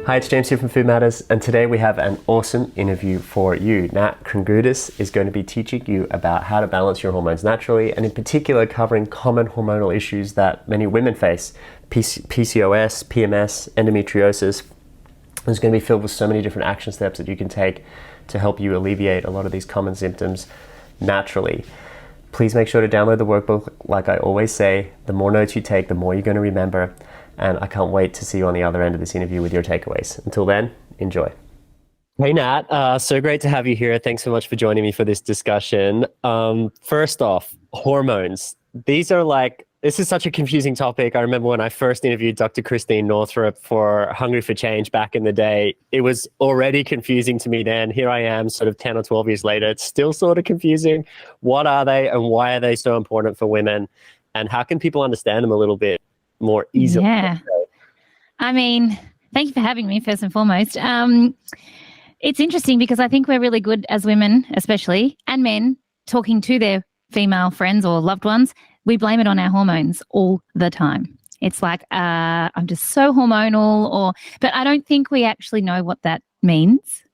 Hi, it's James here from Food Matters, and today we have an awesome interview for you. Nat Kringoudis is going to be teaching you about how to balance your hormones naturally, and in particular covering common hormonal issues that many women face: PCOS, PMS, endometriosis. It's going to be filled with so many different action steps that you can take to help you alleviate a lot of these common symptoms naturally. Please make sure to download the workbook. Like I always say, the more notes you take, the more you're going to remember. And I can't wait to see you on the other end of this interview with your takeaways. Until then, enjoy. Hey, Nat. So great to have you here. Thanks so much for joining me for this discussion. First off, hormones. This is such a confusing topic. I remember when I first interviewed Dr. Christine Northrup for Hungry for Change back in the day, it was already confusing to me then. Here I am sort of 10 or 12 years later. It's still sort of confusing. What are they and why are they so important for women? And how can people understand them a little bit more easily? Yeah. I mean, thank you for having me, first and foremost. It's interesting because I think we're really good as women, especially, and men, talking to their female friends or loved ones. We blame it on our hormones all the time. It's like, I'm just so hormonal, but I don't think we actually know what that means.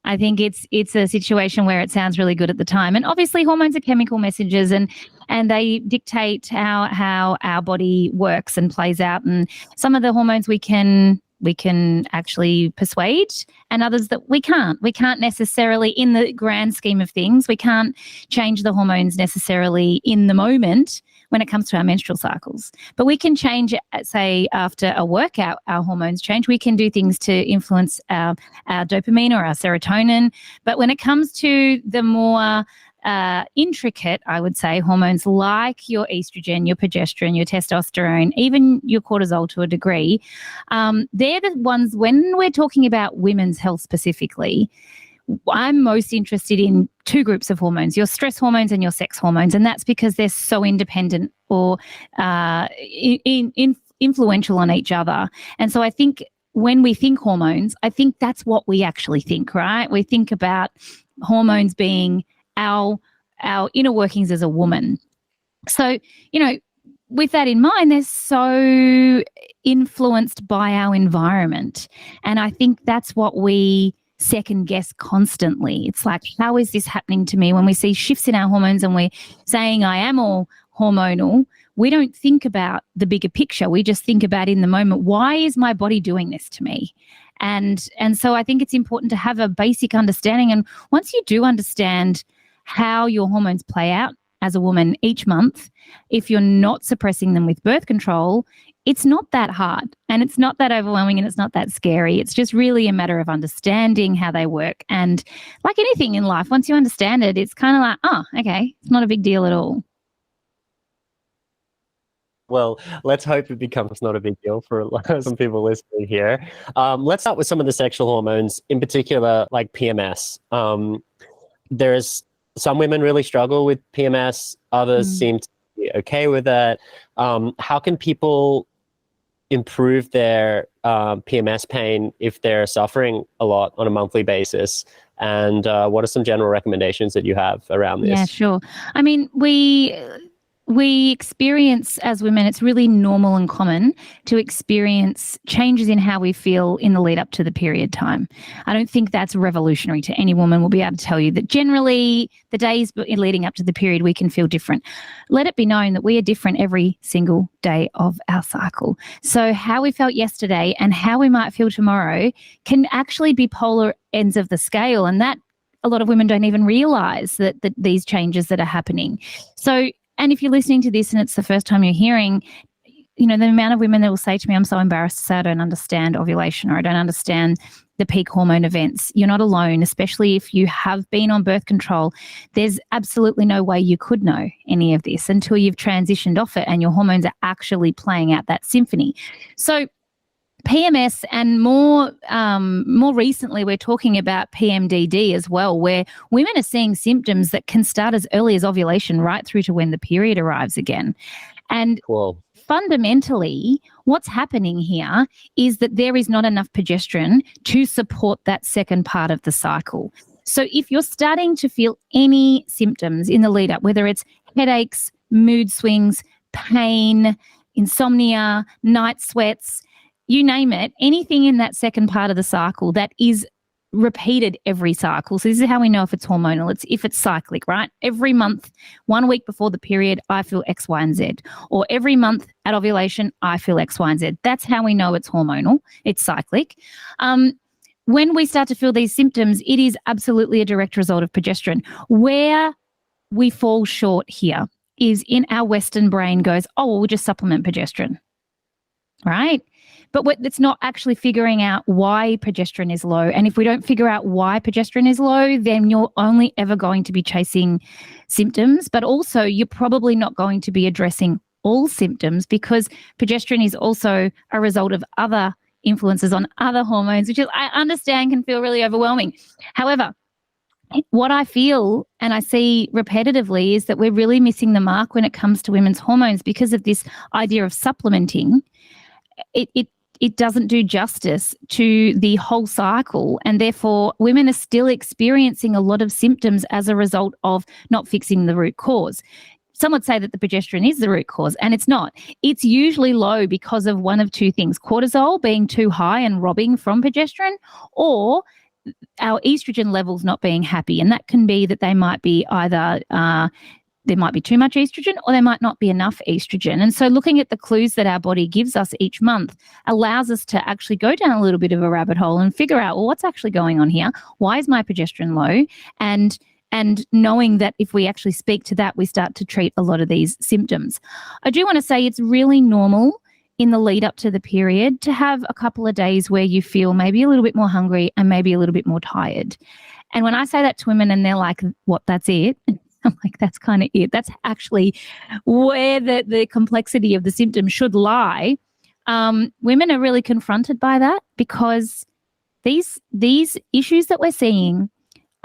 I think it's a situation where it sounds really good at the time. And obviously hormones are chemical messages and they dictate how our body works and plays out. And some of the hormones we can actually persuade and others that we can't. We can't necessarily, in the grand scheme of things, we can't change the hormones necessarily in the moment when it comes to our menstrual cycles. But we can change, say, after a workout, our hormones change. We can do things to influence our dopamine or our serotonin. But when it comes to the more intricate, I would say, hormones like your estrogen, your progesterone, your testosterone, even your cortisol to a degree, they're the ones, when we're talking about women's health specifically, I'm most interested in two groups of hormones, your stress hormones and your sex hormones, and that's because they're so independent or influential on each other. And so I think when we think hormones, I think that's what we actually think, right? We think about hormones being our inner workings as a woman. So, with that in mind, they're so influenced by our environment. And I think that's what we second guess constantly. It's like, how is this happening to me? When we see shifts in our hormones and we're saying I am all hormonal, we don't think about the bigger picture. We just think about in the moment, why is my body doing this to me? And so I think it's important to have a basic understanding. And once you do understand how your hormones play out as a woman each month, if you're not suppressing them with birth control, it's not that hard and it's not that overwhelming and it's not that scary. It's just really a matter of understanding how they work. And like anything in life, once you understand it, it's kind of like, oh, okay, it's not a big deal at all. Well, let's hope it becomes not a big deal for some people listening here. Let's start with some of the sexual hormones, in particular, like PMS. There's some women really struggle with PMS. Others seem to be okay with it. How can people improve their PMS pain if they're suffering a lot on a monthly basis? And what are some general recommendations that you have around this? Yeah, sure. I mean, we experience as women, it's really normal and common to experience changes in how we feel in the lead up to the period time. I don't think that's revolutionary to any woman. Will be able to tell you that generally the days leading up to the period, we can feel different. Let it be known that we are different every single day of our cycle. So how we felt yesterday and how we might feel tomorrow can actually be polar ends of the scale. And that a lot of women don't even realize that these changes that are happening. So, and if you're listening to this and it's the first time you're hearing, the amount of women that will say to me, I'm so embarrassed to say I don't understand ovulation or I don't understand the peak hormone events. You're not alone, especially if you have been on birth control. There's absolutely no way you could know any of this until you've transitioned off it and your hormones are actually playing out that symphony. So PMS and more recently, we're talking about PMDD as well, where women are seeing symptoms that can start as early as ovulation right through to when the period arrives again. And fundamentally, what's happening here is that there is not enough progesterone to support that second part of the cycle. So if you're starting to feel any symptoms in the lead up, whether it's headaches, mood swings, pain, insomnia, night sweats, you name it, anything in that second part of the cycle that is repeated every cycle. So this is how we know if it's hormonal. It's if it's cyclic, right? Every month, 1 week before the period, I feel X, Y, and Z. Or every month at ovulation, I feel X, Y, and Z. That's how we know it's hormonal. It's cyclic. When we start to feel these symptoms, it is absolutely a direct result of progesterone. Where we fall short here is in our Western brain goes, oh, well, we'll just supplement progesterone, right? But it's not actually figuring out why progesterone is low. And if we don't figure out why progesterone is low, then you're only ever going to be chasing symptoms, but also you're probably not going to be addressing all symptoms, because progesterone is also a result of other influences on other hormones, which is, I understand, can feel really overwhelming. However, what I feel and I see repetitively is that we're really missing the mark when it comes to women's hormones because of this idea of supplementing. It doesn't do justice to the whole cycle, and therefore women are still experiencing a lot of symptoms as a result of not fixing the root cause. Some would say that the progesterone is the root cause, and it's not. It's usually low because of one of two things: cortisol being too high and robbing from progesterone, or our estrogen levels not being happy. And that can be that they might be either there might be too much estrogen or there might not be enough estrogen. And so looking at the clues that our body gives us each month allows us to actually go down a little bit of a rabbit hole and figure out, well, what's actually going on here? Why is my progesterone low? And knowing that if we actually speak to that, we start to treat a lot of these symptoms. I do want to say it's really normal in the lead up to the period to have a couple of days where you feel maybe a little bit more hungry and maybe a little bit more tired. And when I say that to women and they're like, what, that's it? I'm like, that's kind of it. That's actually where the complexity of the symptoms should lie. Women are really confronted by that because these issues that we're seeing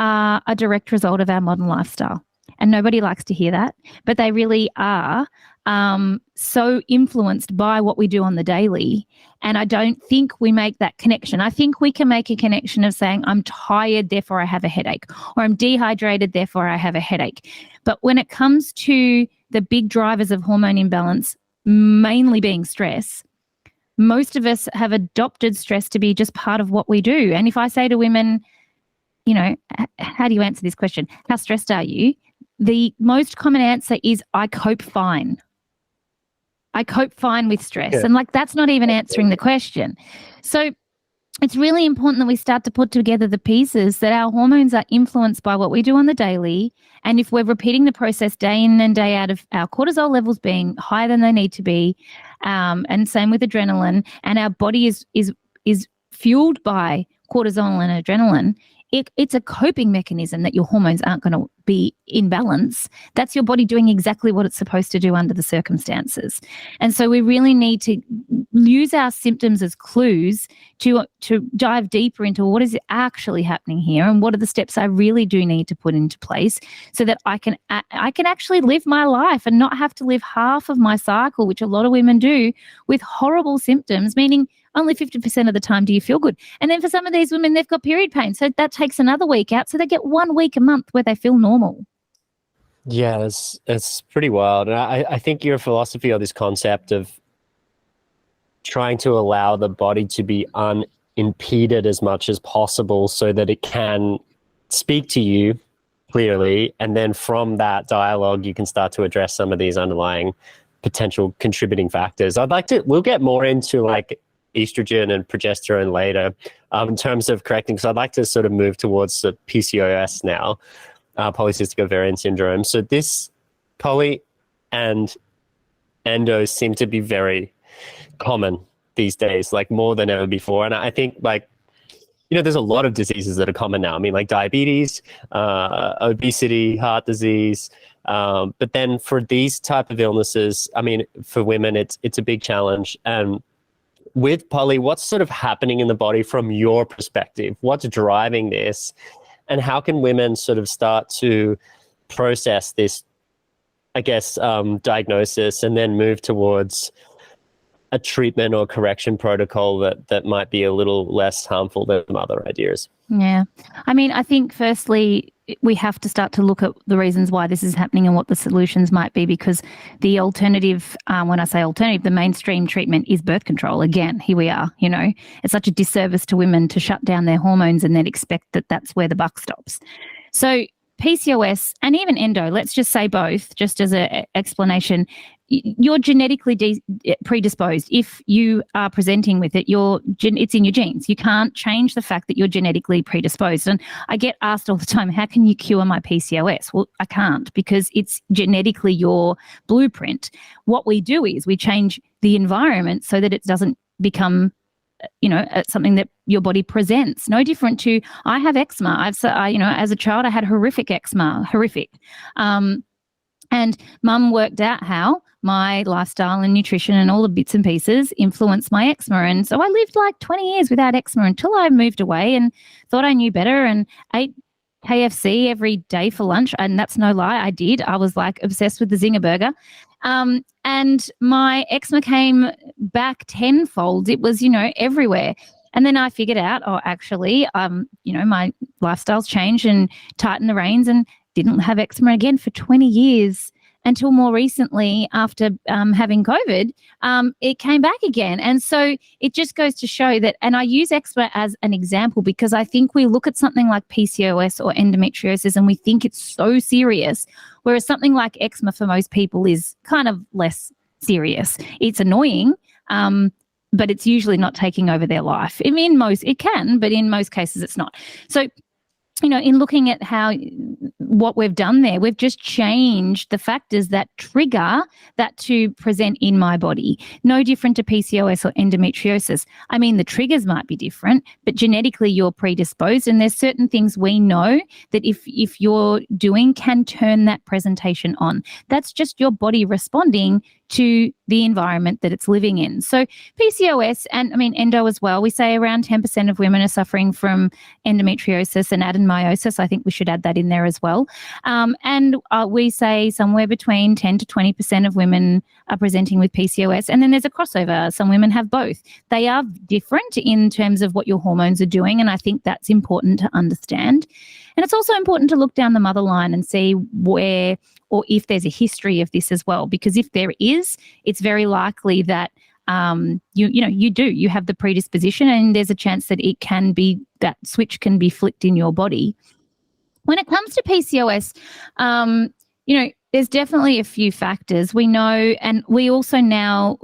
are a direct result of our modern lifestyle. And nobody likes to hear that, but they really are so influenced by what we do on the daily. And I don't think we make that connection. I think we can make a connection of saying, I'm tired, therefore I have a headache, or I'm dehydrated, therefore I have a headache. But when it comes to the big drivers of hormone imbalance, mainly being stress, most of us have adopted stress to be just part of what we do. And if I say to women, you know, how do you answer this question? How stressed are you? The most common answer is, I cope fine. I cope fine with stress. Yeah. And like, that's not even answering the question. So it's really important that we start to put together the pieces that our hormones are influenced by what we do on the daily. And if we're repeating the process day in and day out of our cortisol levels being higher than they need to be, and same with adrenaline, and our body is fueled by cortisol and adrenaline, it's a coping mechanism that your hormones aren't going to be in balance. That's your body doing exactly what it's supposed to do under the circumstances. And so we really need to use our symptoms as clues to dive deeper into what is actually happening here and what are the steps I really do need to put into place so that I can actually live my life and not have to live half of my cycle, which a lot of women do, with horrible symptoms, meaning only 50% of the time do you feel good. And then for some of these women, they've got period pain. So that takes another week out. So they get 1 week a month where they feel normal. Yeah, it's pretty wild. And I think your philosophy of this concept of trying to allow the body to be unimpeded as much as possible so that it can speak to you clearly. And then from that dialogue, you can start to address some of these underlying potential contributing factors. We'll get more into like estrogen and progesterone later in terms of correcting, because I'd like to sort of move towards the PCOS now, polycystic ovarian syndrome. So this poly and endo seem to be very common these days, like more than ever before. And I think like, you know, there's a lot of diseases that are common now. I mean, like diabetes, obesity, heart disease. But then for these type of illnesses, I mean, for women, it's a big challenge. And with poly, what's sort of happening in the body from your perspective? What's driving this? And how can women sort of start to process this, I guess, diagnosis and then move towards a treatment or correction protocol that might be a little less harmful than other ideas? Yeah. I mean, I think firstly, we have to start to look at the reasons why this is happening and what the solutions might be, because the alternative, when I say alternative, the mainstream treatment is birth control. Again, here we are, it's such a disservice to women to shut down their hormones and then expect that that's where the buck stops. So PCOS and even endo, let's just say both, just as an explanation, you're genetically predisposed. If you are presenting with it, it's in your genes. You can't change the fact that you're genetically predisposed. And I get asked all the time, how can you cure my PCOS? Well, I can't, because it's genetically your blueprint. What we do is we change the environment so that it doesn't become something that your body presents. No different to, I have eczema. As a child, I had horrific eczema, and mum worked out how my lifestyle and nutrition and all the bits and pieces influenced my eczema. And so I lived like 20 years without eczema until I moved away and thought I knew better and ate KFC every day for lunch. And that's no lie, I did. I was like obsessed with the Zinger burger. And my eczema came back tenfold. It was, everywhere. And then I figured out, actually, my lifestyle's changed and tightened the reins and didn't have eczema again for 20 years until more recently after having COVID, it came back again. And so it just goes to show that, and I use eczema as an example because I think we look at something like PCOS or endometriosis and we think it's so serious, whereas something like eczema for most people is kind of less serious. It's annoying, but it's usually not taking over their life. I mean, it can, but in most cases it's not. So, in looking at what we've done there, we've just changed the factors that trigger that to present in my body. No different to PCOS or endometriosis. I mean, the triggers might be different, but genetically you're predisposed, and there's certain things we know that if you're doing can turn that presentation on. That's just your body responding to the environment that it's living in. So PCOS and endo as well, we say around 10% of women are suffering from endometriosis and adenomyosis. I think we should add that in there as well. And we say somewhere between 10 to 20% of women are presenting with PCOS. And then there's a crossover. Some women have both. They are different in terms of what your hormones are doing. And I think that's important to understand. And it's also important to look down the mother line and see where or if there's a history of this as well, because if there is, it's very likely that you have the predisposition, and there's a chance that that switch can be flicked in your body. When it comes to PCOS, there's definitely a few factors we know, and we also now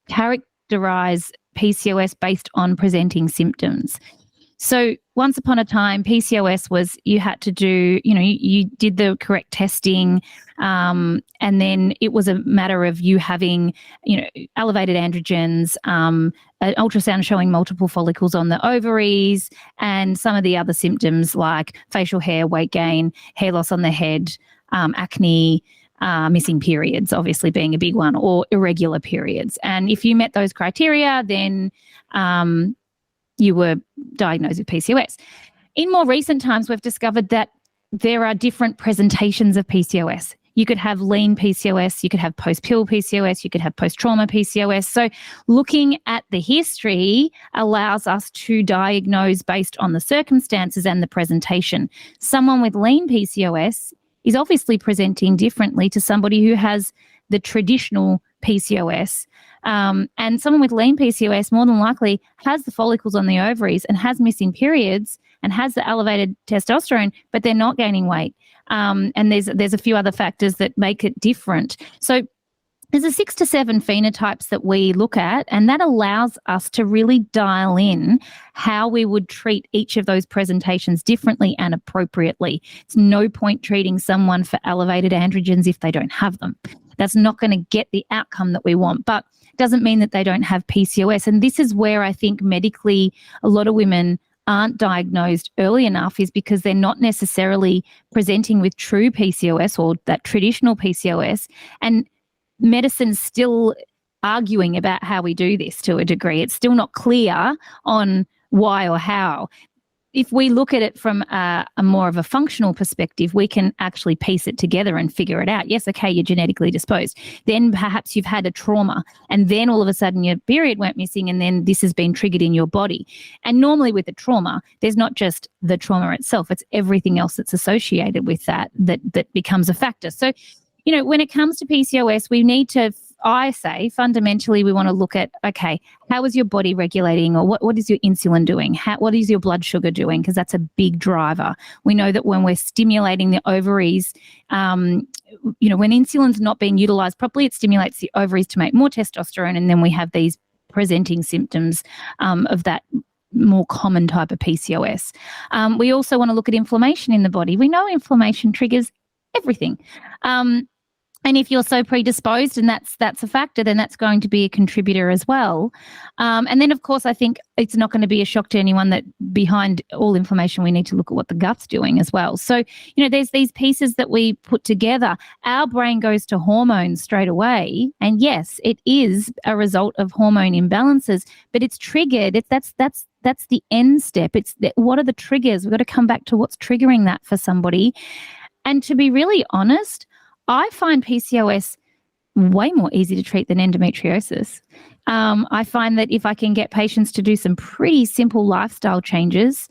characterize PCOS based on presenting symptoms. So once upon a time, PCOS was you had to do, you did the correct testing, and then it was a matter of you having, elevated androgens, an ultrasound showing multiple follicles on the ovaries, and some of the other symptoms like facial hair, weight gain, hair loss on the head, acne, missing periods, obviously being a big one, or irregular periods. And if you met those criteria, then you were diagnosed with PCOS. In more recent times, we've discovered that there are different presentations of PCOS. You could have lean PCOS, you could have post-pill PCOS, you could have post-trauma PCOS. So looking at the history allows us to diagnose based on the circumstances and the presentation. Someone with lean PCOS is obviously presenting differently to somebody who has the traditional PCOS. And someone with lean PCOS more than likely has the follicles on the ovaries and has missing periods and has the elevated testosterone, but they're not gaining weight. And there's a few other factors that make it different. So there's a 6 to 7 phenotypes that we look at, and that allows us to really dial in how we would treat each of those presentations differently and appropriately. It's no point treating someone for elevated androgens if they don't have them. That's not going to get the outcome that we want, but it doesn't mean that they don't have PCOS. And this is where I think medically a lot of women aren't diagnosed early enough, is because they're not necessarily presenting with true PCOS or that traditional PCOS. And medicine's still arguing about how we do this to a degree. It's still not clear on why or how. if we look at it from a more of a functional perspective, we can actually piece it together and figure it out. Yes, okay, you're genetically disposed. Then perhaps you've had a trauma, and then all of a sudden your period went missing, and then this has been triggered in your body. And normally with a trauma, there's not just the trauma itself, it's everything else that's associated with that becomes a factor. So, when it comes to PCOS, we need to, I say, fundamentally, we want to look at, okay, how is your body regulating, or what is your insulin doing? What is your blood sugar doing? Because that's a big driver. We know that when we're stimulating the ovaries, when insulin's not being utilized properly, it stimulates the ovaries to make more testosterone, and then we have these presenting symptoms of that more common type of PCOS. We also want to look at inflammation in the body. We know inflammation triggers everything. And if you're so predisposed, and that's a factor, then that's going to be a contributor as well. And then, of course, I think it's not going to be a shock to anyone that behind all inflammation, we need to look at what the gut's doing as well. So, there's these pieces that we put together. Our brain goes to hormones straight away. And yes, it is a result of hormone imbalances, but it's triggered. That's the end step. What are the triggers? We've got to come back to what's triggering that for somebody. And to be really honest, I find PCOS way more easy to treat than endometriosis. I find that if I can get patients to do some pretty simple lifestyle changes,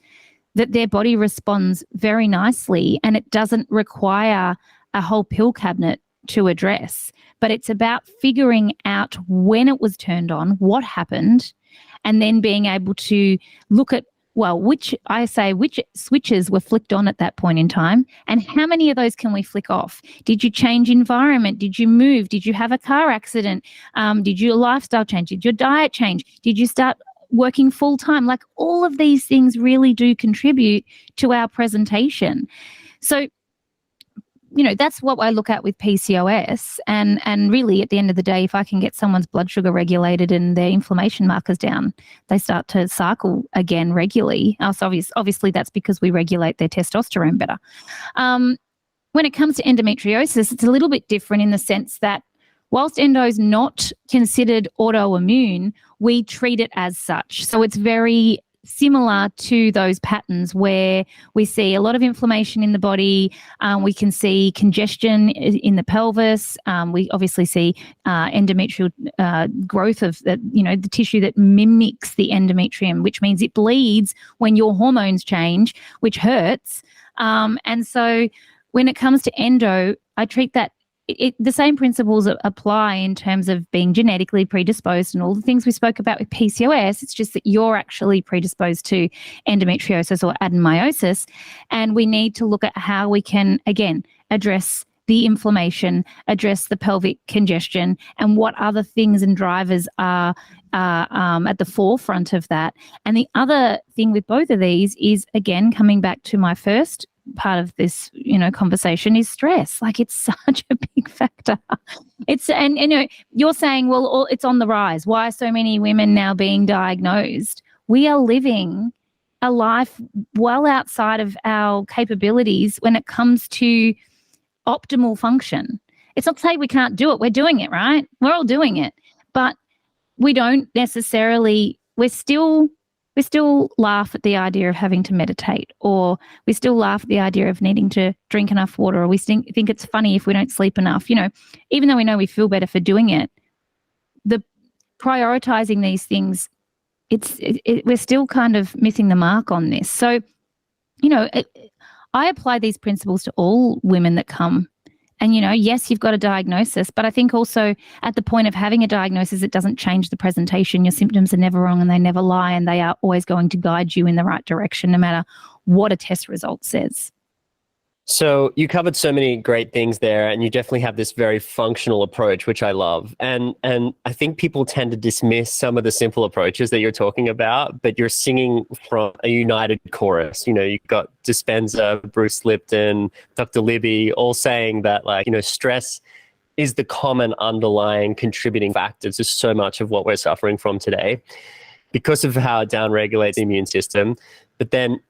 that their body responds very nicely, and it doesn't require a whole pill cabinet to address. But it's about figuring out when it was turned on, what happened, and then being able to look at, which switches were flicked on at that point in time, and how many of those can we flick off? Did you change environment? Did you move? Did you have a car accident? Did your lifestyle change? Did your diet change? Did you start working full time? Like, all of these things really do contribute to our presentation. So, that's what I look at with PCOS. And really, at the end of the day, if I can get someone's blood sugar regulated and their inflammation markers down, they start to cycle again regularly. So obviously, that's because we regulate their testosterone better. When it comes to endometriosis, it's a little bit different in the sense that whilst endo is not considered autoimmune, we treat it as such. So it's very similar to those patterns where we see a lot of inflammation in the body. We can see congestion in the pelvis. We obviously see endometrial growth of the tissue that mimics the endometrium, which means it bleeds when your hormones change, which hurts. And so when it comes to endo, I treat that the same principles apply in terms of being genetically predisposed and all the things we spoke about with PCOS. It's just that you're actually predisposed to endometriosis or adenomyosis, and we need to look at how we can, again, address the inflammation, address the pelvic congestion, and what other things and drivers are at the forefront of that. And the other thing with both of these is, again, coming back to my first part of this, conversation, is stress. Like, it's such a big factor. And you're saying, well, it's on the rise. Why are so many women now being diagnosed? We are living a life well outside of our capabilities when it comes to optimal function. It's not to say we can't do it. We're doing it, right? We're all doing it. But we don't necessarily, we still laugh at the idea of having to meditate, or we still laugh at the idea of needing to drink enough water, or we think it's funny if we don't sleep enough. Even though we know we feel better for doing it, the prioritizing these things, we're still kind of missing the mark on this. So, I apply these principles to all women that come. And, yes, you've got a diagnosis, but I think also at the point of having a diagnosis, it doesn't change the presentation. Your symptoms are never wrong, and they never lie, and they are always going to guide you in the right direction, no matter what a test result says. So you covered so many great things there, and you definitely have this very functional approach, which I love. And I think people tend to dismiss some of the simple approaches that you're talking about, but you're singing from a united chorus. You've got Dispenza, Bruce Lipton, Dr. Libby, all saying that, stress is the common underlying contributing factor to so much of what we're suffering from today because of how it downregulates the immune system. But then,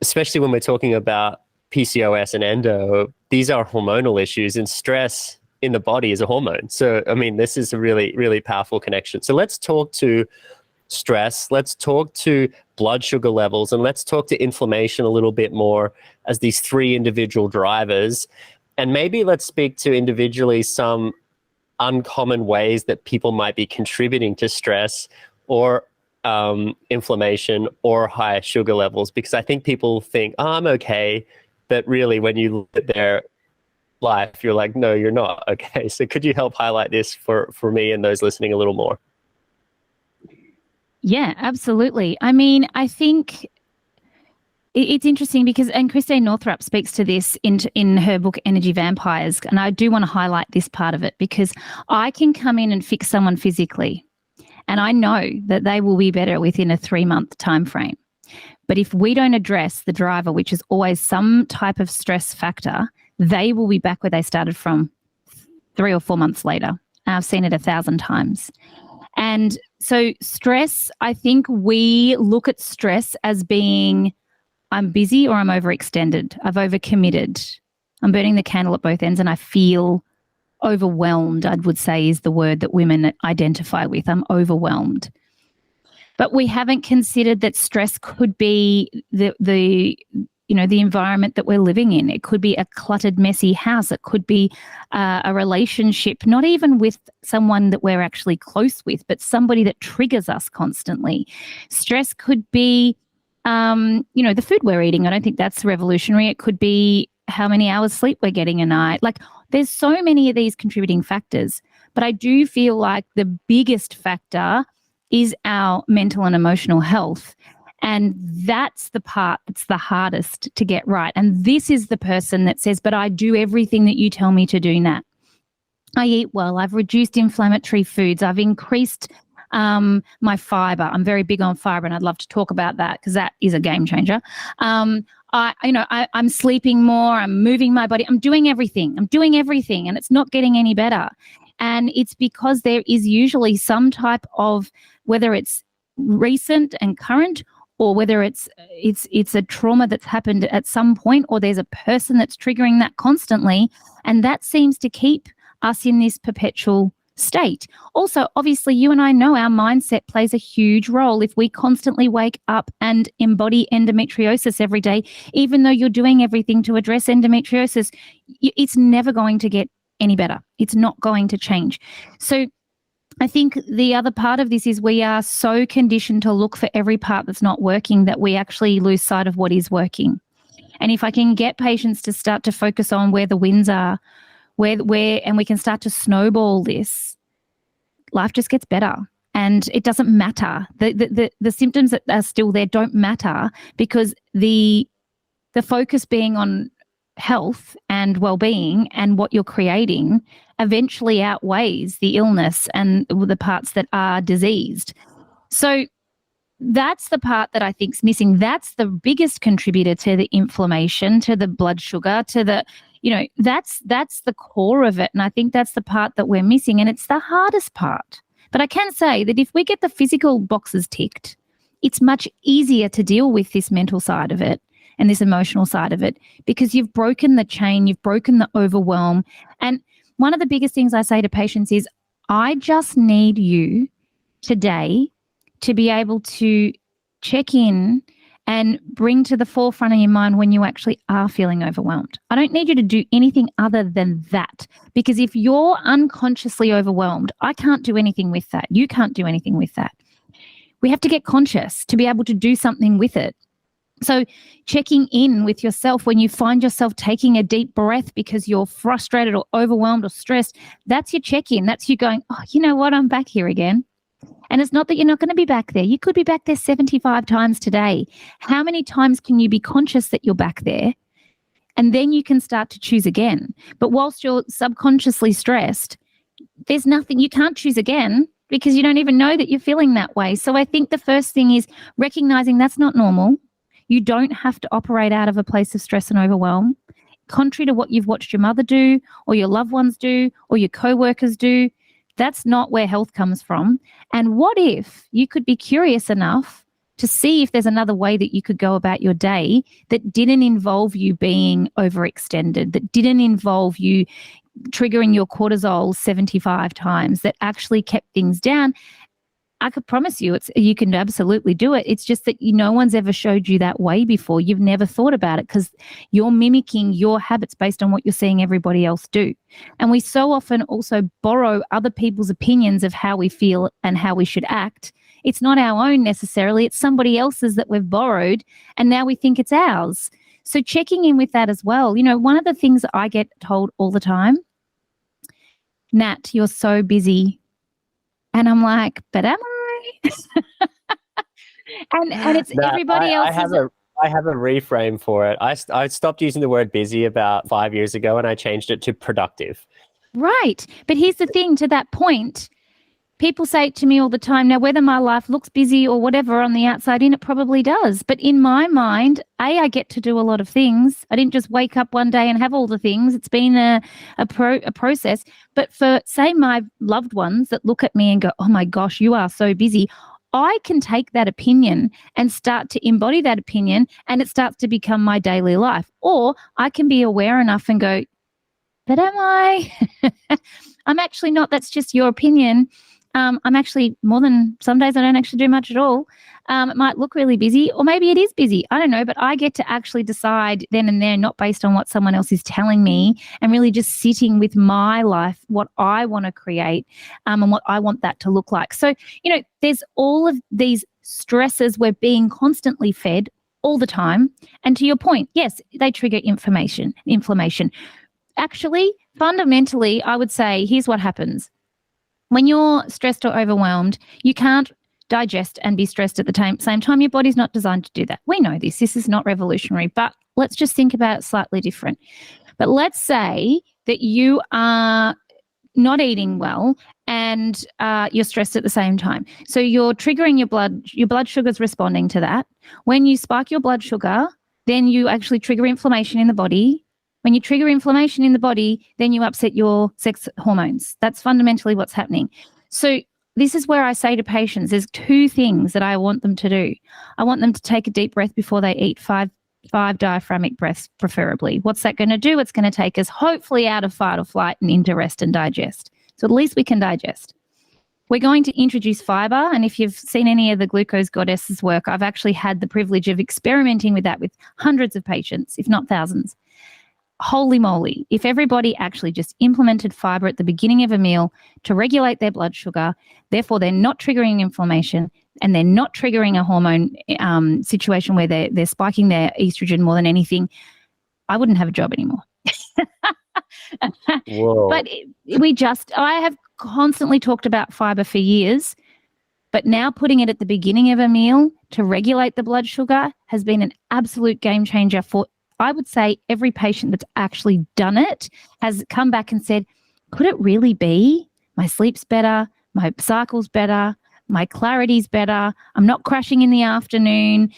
especially when we're talking about PCOS and endo, these are hormonal issues, and stress in the body is a hormone. So, this is a really, really powerful connection. So let's talk to stress, let's talk to blood sugar levels, and let's talk to inflammation a little bit more as these three individual drivers. And maybe let's speak to individually some uncommon ways that people might be contributing to stress or inflammation or high sugar levels, because I think people think, oh, I'm okay, but really when you look at their life, you're like, no, you're not okay. So could you help highlight this for me and those listening a little more? Yeah, absolutely. I mean, I think it's interesting because, and Christine Northrup speaks to this in her book, Energy Vampires. And I do want to highlight this part of it because I can come in and fix someone physically, and I know that they will be better within a 3-month time frame. But if we don't address the driver, which is always some type of stress factor, they will be back where they started from 3 or 4 months later. I've seen it 1,000 times. And so stress, I think we look at stress as being, I'm busy or I'm overextended. I've overcommitted. I'm burning the candle at both ends and I feel overwhelmed, I would say, is the word that women identify with. I'm overwhelmed. But we haven't considered that stress could be the environment that we're living in. It could be a cluttered, messy house. It could be a relationship, not even with someone that we're actually close with, but somebody that triggers us constantly. Stress could be, the food we're eating. I don't think that's revolutionary. It could be how many hours sleep we're getting a night. Like, there's so many of these contributing factors. But I do feel like the biggest factor is our mental and emotional health. And that's the part that's the hardest to get right. And this is the person that says, but I do everything that you tell me to do, Nat. I eat well. I've reduced inflammatory foods. I've increased my fiber. I'm very big on fiber, and I'd love to talk about that because that is a game changer. I'm sleeping more. I'm moving my body. I'm doing everything, and it's not getting any better. And it's because there is usually some type of, whether it's recent and current, or whether it's a trauma that's happened at some point, or there's a person that's triggering that constantly, and that seems to keep us in this perpetual state. Also, obviously, you and I know our mindset plays a huge role. If we constantly wake up and embody endometriosis every day, even though you're doing everything to address endometriosis, it's never going to get any better. It's not going to change. So I think the other part of this is we are so conditioned to look for every part that's not working that we actually lose sight of what is working. And if I can get patients to start to focus on where the wins are, and we can start to snowball this, life just gets better. And it doesn't matter. The symptoms that are still there don't matter, because the focus being on health and well-being and what you're creating eventually outweighs the illness and the parts that are diseased. So that's the part that I think is missing. That's the biggest contributor to the inflammation, to the blood sugar, to the, that's the core of it. And I think that's the part that we're missing, and it's the hardest part. But I can say that if we get the physical boxes ticked, it's much easier to deal with this mental side of it and this emotional side of it, because you've broken the chain, you've broken the overwhelm. And one of the biggest things I say to patients is, I just need you today to be able to check in and bring to the forefront of your mind when you actually are feeling overwhelmed. I don't need you to do anything other than that, because if you're unconsciously overwhelmed, I can't do anything with that. You can't do anything with that. We have to get conscious to be able to do something with it. So checking in with yourself when you find yourself taking a deep breath because you're frustrated or overwhelmed or stressed, that's your check-in. That's you going, oh, you know what? I'm back here again. And it's not that you're not going to be back there. You could be back there 75 times today. How many times can you be conscious that you're back there? And then you can start to choose again. But whilst you're subconsciously stressed, there's nothing, you can't choose again because you don't even know that you're feeling that way. So I think the first thing is recognizing that's not normal. You don't have to operate out of a place of stress and overwhelm. Contrary to what you've watched your mother do or your loved ones do or your co-workers do, that's not where health comes from. And what if you could be curious enough to see if there's another way that you could go about your day that didn't involve you being overextended, that didn't involve you triggering your cortisol 75 times, that actually kept things down? I could promise you you can absolutely do it. It's just that no one's ever showed you that way before. You've never thought about it because you're mimicking your habits based on what you're seeing everybody else do. And we so often also borrow other people's opinions of how we feel and how we should act. It's not our own necessarily. It's somebody else's that we've borrowed, and now we think it's ours. So checking in with that as well. One of the things that I get told all the time, Nat, you're so busy. And I'm like, but am I? and it's Nat, everybody else. I have a reframe for it. I stopped using the word busy about 5 years ago, and I changed it to productive. Right. But here's the thing, to that point, people say to me all the time, now whether my life looks busy or whatever on the outside in, it probably does. But in my mind, I get to do a lot of things. I didn't just wake up one day and have all the things. It's been a process. But for, say, my loved ones that look at me and go, oh my gosh, you are so busy, I can take that opinion and start to embody that opinion, and it starts to become my daily life. Or I can be aware enough and go, but am I? I'm actually not. That's just your opinion. I'm actually more than, some days I don't actually do much at all. It might look really busy, or maybe it is busy. I don't know, but I get to actually decide then and there, not based on what someone else is telling me, and really just sitting with my life, what I want to create, and what I want that to look like. So, there's all of these stresses we're being constantly fed all the time. And to your point, yes, they trigger inflammation. Actually, fundamentally, I would say, here's what happens. When you're stressed or overwhelmed, you can't digest and be stressed at the same time. Your body's not designed to do that. We know this. This is not revolutionary, but let's just think about it slightly different. But let's say that you are not eating well and you're stressed at the same time. So you're triggering your blood sugar's responding to that. When you spike your blood sugar, then you actually trigger inflammation in the body. When you trigger inflammation in the body, then you upset your sex hormones. That's fundamentally what's happening. So this is where I say to patients, there's two things that I want them to do. I want them to take a deep breath before they eat, five diaphragmatic breaths preferably. What's that going to do? It's going to take us hopefully out of fight or flight and into rest and digest. So at least we can digest. We're going to introduce fiber, and if you've seen any of the Glucose Goddesses work, I've actually had the privilege of experimenting with that with hundreds of patients, if not thousands. Holy moly, if everybody actually just implemented fiber at the beginning of a meal to regulate their blood sugar, therefore they're not triggering inflammation and they're not triggering a hormone situation where they're spiking their estrogen more than anything, I wouldn't have a job anymore. Whoa. But I have constantly talked about fiber for years, but now putting it at the beginning of a meal to regulate the blood sugar has been an absolute game changer for, I would say, every patient that's actually done it has come back and said, could it really be? My sleep's better, my cycle's better, my clarity's better, I'm not crashing in the afternoon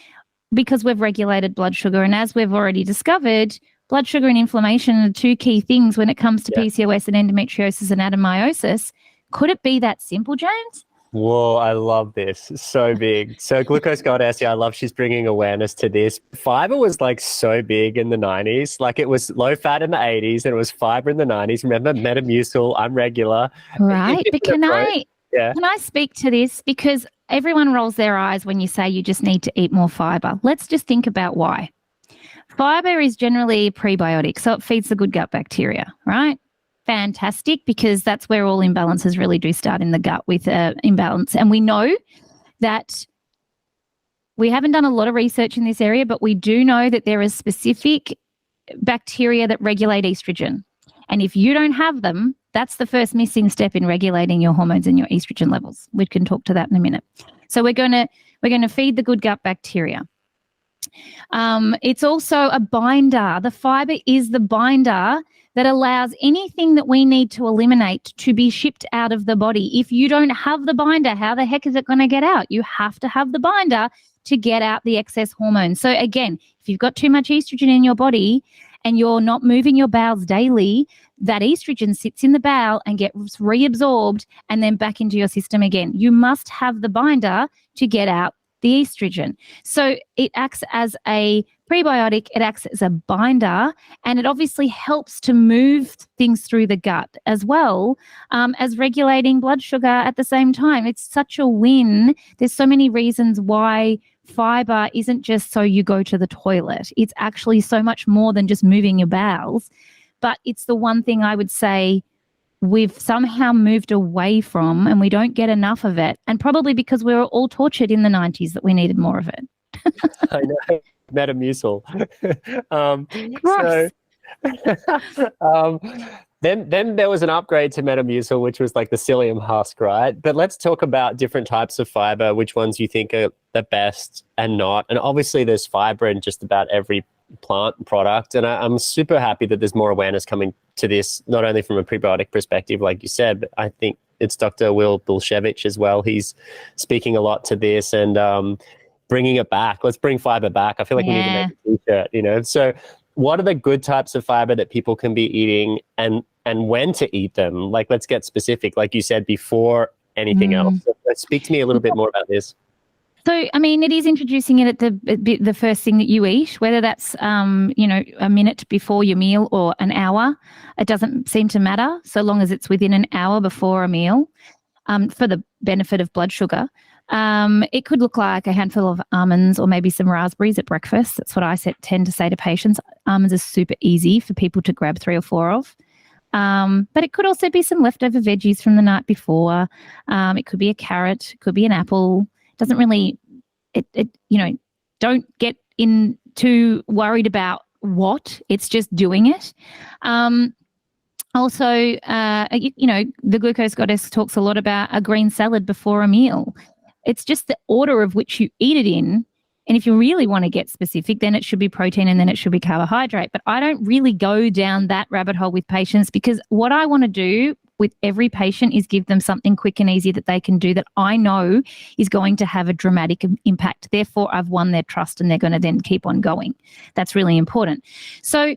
because we've regulated blood sugar. And as we've already discovered, blood sugar and inflammation are two key things when it comes to PCOS and endometriosis and adenomyosis. Could it be that simple, James? Whoa, I love this. So big. So Glucose Goddess, I love she's bringing awareness to this. Fiber was like so big in the 90s. Like it was low fat in the 80s and it was fiber in the 90s. Remember Metamucil, I'm regular. Right. But can I speak to this? Because everyone rolls their eyes when you say you just need to eat more fiber. Let's just think about why. Fiber is generally a prebiotic, so it feeds the good gut bacteria, right? Fantastic, because that's where all imbalances really do start, in the gut with imbalance. And we know that we haven't done a lot of research in this area, but we do know that there is specific bacteria that regulate estrogen. And if you don't have them, that's the first missing step in regulating your hormones and your estrogen levels. We can talk to that in a minute. So we're going to feed the good gut bacteria. It's also a binder. The fiber is the binder that allows anything that we need to eliminate to be shipped out of the body. If you don't have the binder, how the heck is it going to get out? You have to have the binder to get out the excess hormones. So again, if you've got too much estrogen in your body and you're not moving your bowels daily, that estrogen sits in the bowel and gets reabsorbed and then back into your system again. You must have the binder to get out the estrogen. So it acts as a prebiotic, it acts as a binder, and it obviously helps to move things through the gut as well, as regulating blood sugar at the same time. It's such a win. There's so many reasons why fiber isn't just so you go to the toilet. It's actually so much more than just moving your bowels. But it's the one thing I would say we've somehow moved away from, and we don't get enough of it. And probably because we were all tortured in the 90s that we needed more of it. I know. Metamucil. Gross. Then there was an upgrade to Metamucil, which was like the psyllium husk, right? But let's talk about different types of fiber, which ones you think are the best and not. And obviously there's fiber in just about every plant product. And I'm super happy that there's more awareness coming to this, not only from a prebiotic perspective, like you said, but I think it's Dr. Will Bulshevich as well. He's speaking a lot to this and bringing it back. Let's bring fiber back. I feel like we need to make a t-shirt, you know? So what are the good types of fiber that people can be eating and when to eat them? Like, let's get specific, like you said, before anything else. So speak to me a little bit more about this. So, I mean, it is introducing it at the first thing that you eat, whether that's, you know, a minute before your meal or an hour. It doesn't seem to matter so long as it's within an hour before a meal, for the benefit of blood sugar. It could look like a handful of almonds or maybe some raspberries at breakfast. That's what I tend to say to patients. Almonds are super easy for people to grab 3 or 4 of. But it could also be some leftover veggies from the night before. It could be a carrot, it could be an apple. Doesn't really, you know, don't get in too worried about what, it's just doing it. Also, you know, the glucose goddess talks a lot about a green salad before a meal. It's just the order of which you eat it in. And if you really want to get specific, then it should be protein and then it should be carbohydrate. But I don't really go down that rabbit hole with patients, because what I want to do with every patient is give them something quick and easy that they can do that I know is going to have a dramatic impact. Therefore, I've won their trust and they're going to then keep on going. That's really important. So,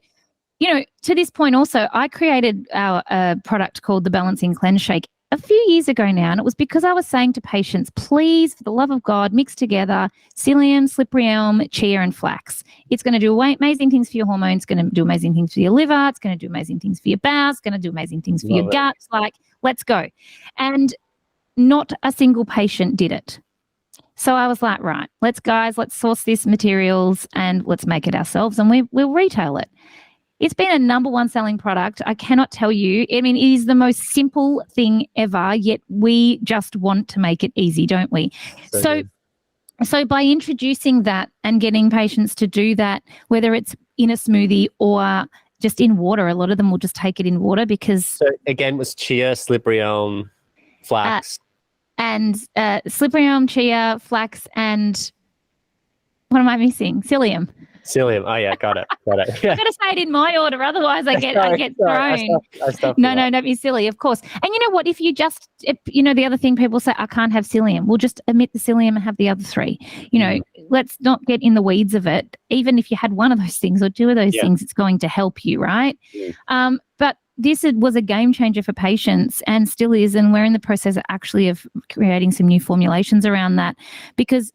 you know, to this point also, I created our product called the Balancing Cleanse Shake a few years ago now, and it was because I was saying to patients, please, for the love of God, mix together psyllium, slippery elm, chia, and flax. It's going to do amazing things for your hormones. It's going to do amazing things for your liver. It's going to do amazing things for your bowels. It's going to do amazing things for your gut. Like, let's go. And not a single patient did it. So I was like, right, let's source these materials and let's make it ourselves, and we'll retail it. It's been a number 1 selling product. I cannot tell you. I mean, it is the most simple thing ever, yet we just want to make it easy, don't we? So by introducing that and getting patients to do that, whether it's in a smoothie or just in water, a lot of them will just take it in water because... So again, it was chia, slippery elm, flax. And slippery elm, chia, flax, and what am I missing? Psyllium. Psyllium. Oh yeah, got it. Yeah. I've got to say it in my order, otherwise I get thrown. No, don't be silly, of course. And you know what? If you know, the other thing people say, I can't have psyllium. We'll just omit the psyllium and have the other 3. You know, let's not get in the weeds of it. Even if you had one of those things or 2 of those things, it's going to help you, right? But this was a game changer for patients and still is, and we're in the process of creating some new formulations around that, because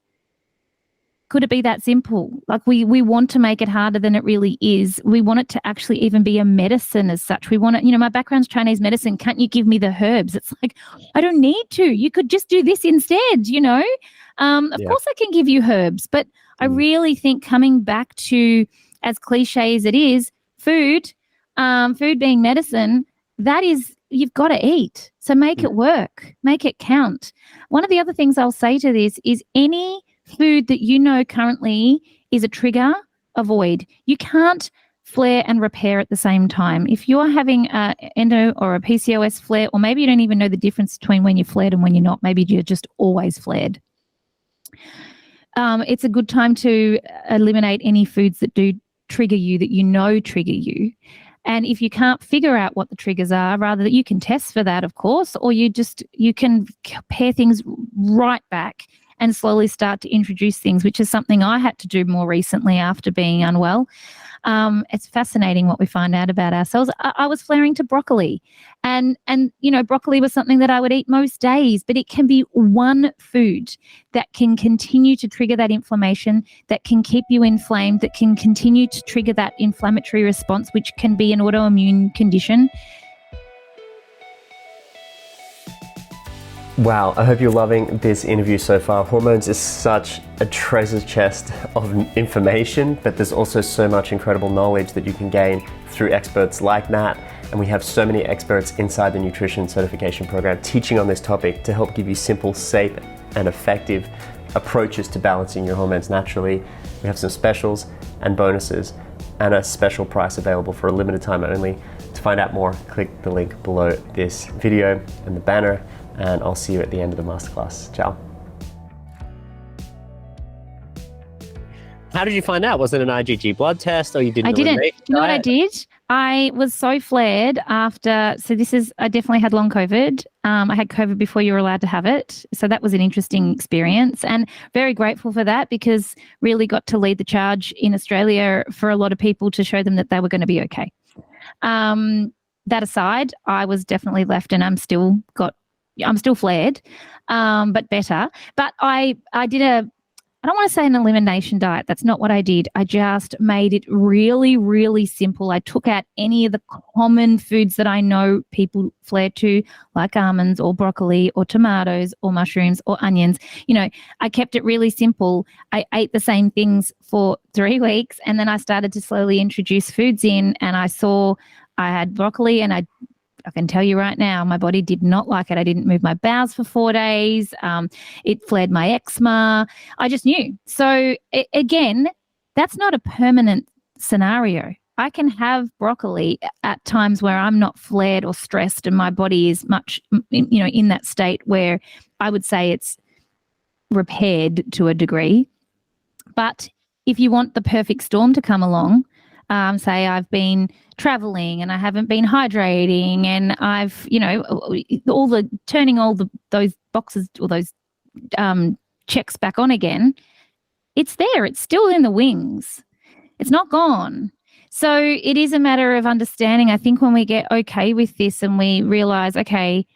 could it be that simple? Like we want to make it harder than it really is. We want it to actually even be a medicine as such. We want it, you know, my background's Chinese medicine. Can't you give me the herbs? It's like, I don't need to. You could just do this instead, you know? Of course I can give you herbs, but I really think coming back to, as cliche as it is, food being medicine, that is, you've got to eat. So make it work, make it count. One of the other things I'll say to this is any food that you know currently is a trigger, avoid. You can't flare and repair at the same time. If you're having an endo or a PCOS flare, or maybe you don't even know the difference between when you're flared and when you're not, maybe you're just always flared. It's a good time to eliminate any foods that do trigger you, that you know trigger you. And if you can't figure out what the triggers are, rather that you can test for that, of course, or you can pare things right back and slowly start to introduce things, which is something I had to do more recently after being unwell. It's fascinating what we find out about ourselves. I was flaring to broccoli, and broccoli was something that I would eat most days, but it can be one food that can continue to trigger that inflammation, that can keep you inflamed, that can continue to trigger that inflammatory response, which can be an autoimmune condition. Wow, I hope you're loving this interview so far. Hormones is such a treasure chest of information, but there's also so much incredible knowledge that you can gain through experts like Nat. And we have so many experts inside the nutrition certification program teaching on this topic to help give you simple, safe, and effective approaches to balancing your hormones naturally. We have some specials and bonuses and a special price available for a limited time only. To find out more, click the link below this video and the banner, and I'll see you at the end of the masterclass. Ciao. How did you find out? Was it an IgG blood test, or you didn't? I didn't. You know what I did? I was so flared after. So I definitely had long COVID. I had COVID before you were allowed to have it. So that was an interesting experience, and very grateful for that, because really got to lead the charge in Australia for a lot of people to show them that they were going to be okay. That aside, I was definitely left, and I'm still flared, but better. But I did I don't want to say an elimination diet. That's not what I did. I just made it really, really simple. I took out any of the common foods that I know people flare to, like almonds or broccoli or tomatoes or mushrooms or onions. I kept it really simple. I ate the same things for 3 weeks, and then I started to slowly introduce foods in, and I saw I had broccoli, and I can tell you right now, my body did not like it. I didn't move my bowels for 4 days. It flared my eczema. I just knew. So again, that's not a permanent scenario. I can have broccoli at times where I'm not flared or stressed, and my body is much, in that state where I would say it's repaired to a degree. But if you want the perfect storm to come along, say I've been traveling and I haven't been hydrating, and I've, turning all those boxes or those checks back on again, it's there. It's still in the wings. It's not gone. So it is a matter of understanding. I think when we get okay with this and we realize, okay,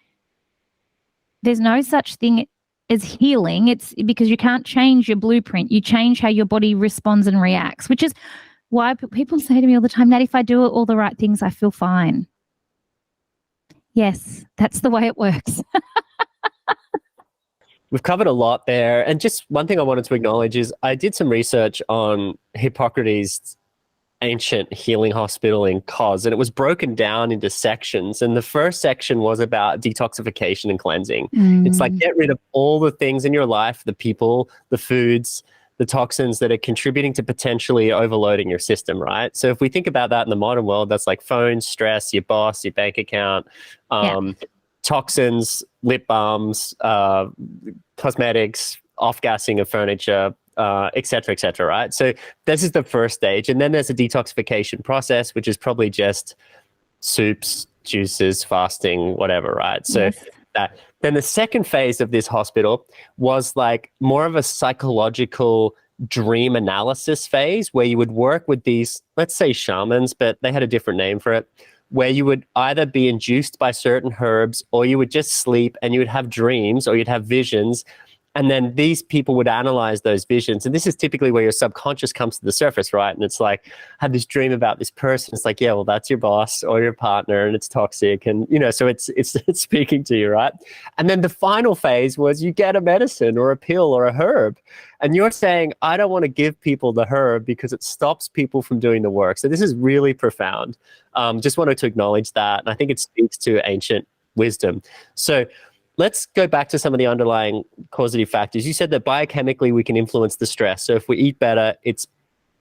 there's no such thing as healing. It's because you can't change your blueprint. You change how your body responds and reacts, which is why people say to me all the time, Nat, if I do all the right things, I feel fine. Yes, that's the way it works. We've covered a lot there. And just one thing I wanted to acknowledge is I did some research on Hippocrates' ancient healing hospital in Kos, and it was broken down into sections. And the first section was about detoxification and cleansing. It's like, get rid of all the things in your life, the people, the foods, the toxins that are contributing to potentially overloading your system, right? So if we think about that in the modern world, that's like phones, stress, your boss, your bank account, toxins, lip balms, cosmetics, off-gassing of furniture, et cetera, right? So this is the first stage. And then there's a detoxification process, which is probably just soups, juices, fasting, whatever, right? So then the second phase of this hospital was like more of a psychological dream analysis phase, where you would work with these, let's say shamans, but they had a different name for it, where you would either be induced by certain herbs, or you would just sleep and you would have dreams, or you'd have visions. And then these people would analyze those visions. And this is typically where your subconscious comes to the surface, right? And it's like, I had this dream about this person. It's like, yeah, well, that's your boss or your partner, and it's toxic. And, so it's speaking to you, right? And then the final phase was you get a medicine or a pill or a herb. And you're saying, I don't want to give people the herb because it stops people from doing the work. So this is really profound. Just wanted to acknowledge that. And I think it speaks to ancient wisdom. So let's go back to some of the underlying causative factors. You said that biochemically we can influence the stress. So if we eat better, it's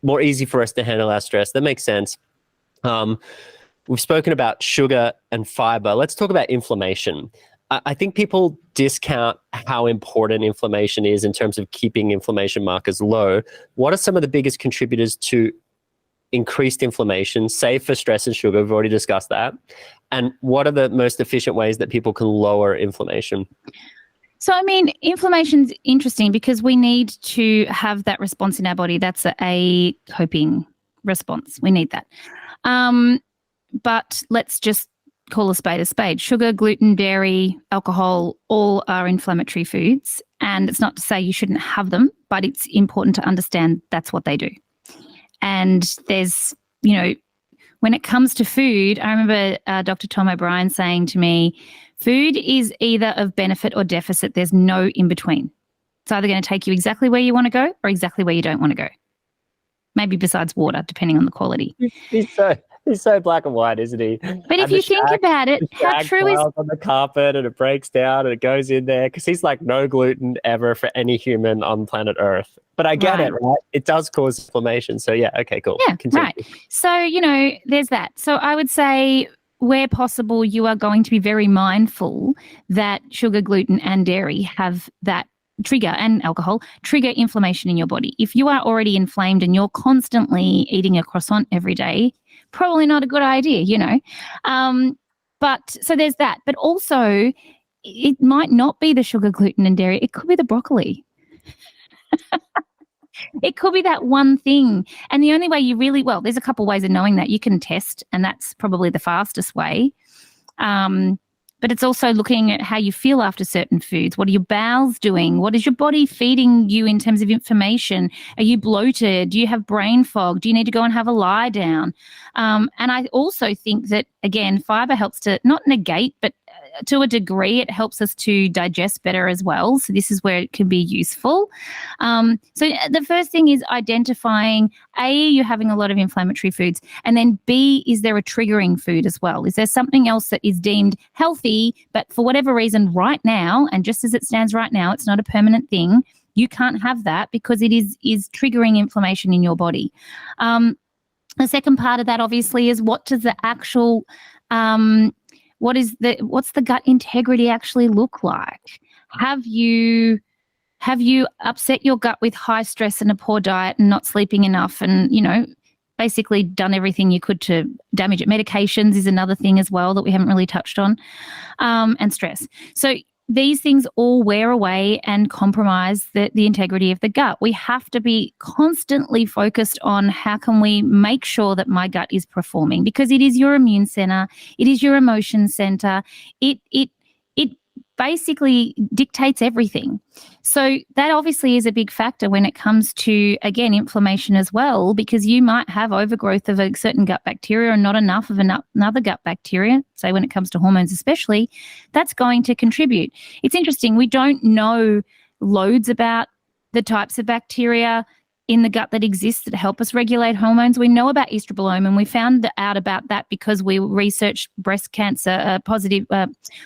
more easy for us to handle our stress. That makes sense. We've spoken about sugar and fiber. Let's talk about inflammation. I think people discount how important inflammation is in terms of keeping inflammation markers low. What are some of the biggest contributors to increased inflammation, save for stress and sugar? We've already discussed that. And what are the most efficient ways that people can lower inflammation? So, I mean, inflammation's interesting because we need to have that response in our body. That's a coping response. We need that. But let's just call a spade a spade. Sugar, gluten, dairy, alcohol, all are inflammatory foods. And it's not to say you shouldn't have them, but it's important to understand that's what they do. And there's, when it comes to food, I remember Dr. Tom O'Brien saying to me, food is either of benefit or deficit. There's no in between. It's either going to take you exactly where you want to go or exactly where you don't want to go. Maybe besides water, depending on the quality. He's so black and white, isn't he? But if you think about it, how true is on the carpet and it breaks down and it goes in there because he's like no gluten ever for any human on planet Earth. But I get it, right? It does cause inflammation. So yeah, okay, cool. Yeah, continue. Right. So, there's that. So I would say where possible, you are going to be very mindful that sugar, gluten, and dairy have that trigger, and alcohol trigger inflammation in your body. If you are already inflamed and you're constantly eating a croissant every day, probably not a good idea, But so there's that. But also, it might not be the sugar, gluten, and dairy. It could be the broccoli. It could be that one thing. And the only way there's a couple ways of knowing that. You can test, and that's probably the fastest way. But it's also looking at how you feel after certain foods. What are your bowels doing? What is your body feeding you in terms of information? Are you bloated? Do you have brain fog? Do you need to go and have a lie down? And I also think that, again, fiber helps to not negate, but to a degree, it helps us to digest better as well. So this is where it can be useful. So the first thing is identifying, A, you're having a lot of inflammatory foods, and then B, is there a triggering food as well? Is there something else that is deemed healthy, but for whatever reason right now, and just as it stands right now, it's not a permanent thing, you can't have that because it is triggering inflammation in your body. The second part of that, obviously, is what does the actual what's the gut integrity actually look like? Have you upset your gut with high stress and a poor diet and not sleeping enough and, basically done everything you could to damage it? Medications is another thing as well that we haven't really touched on, and stress. So these things all wear away and compromise the integrity of the gut. We have to be constantly focused on how can we make sure that my gut is performing, because it is your immune center, it is your emotion center, it basically dictates everything. So that obviously is a big factor when it comes to, again, inflammation as well, because you might have overgrowth of a certain gut bacteria and not enough of another gut bacteria, say when it comes to hormones especially, that's going to contribute. It's interesting, we don't know loads about the types of bacteria in the gut that exist that help us regulate hormones. We know about estrobolome, and we found out about that because we researched breast cancer positive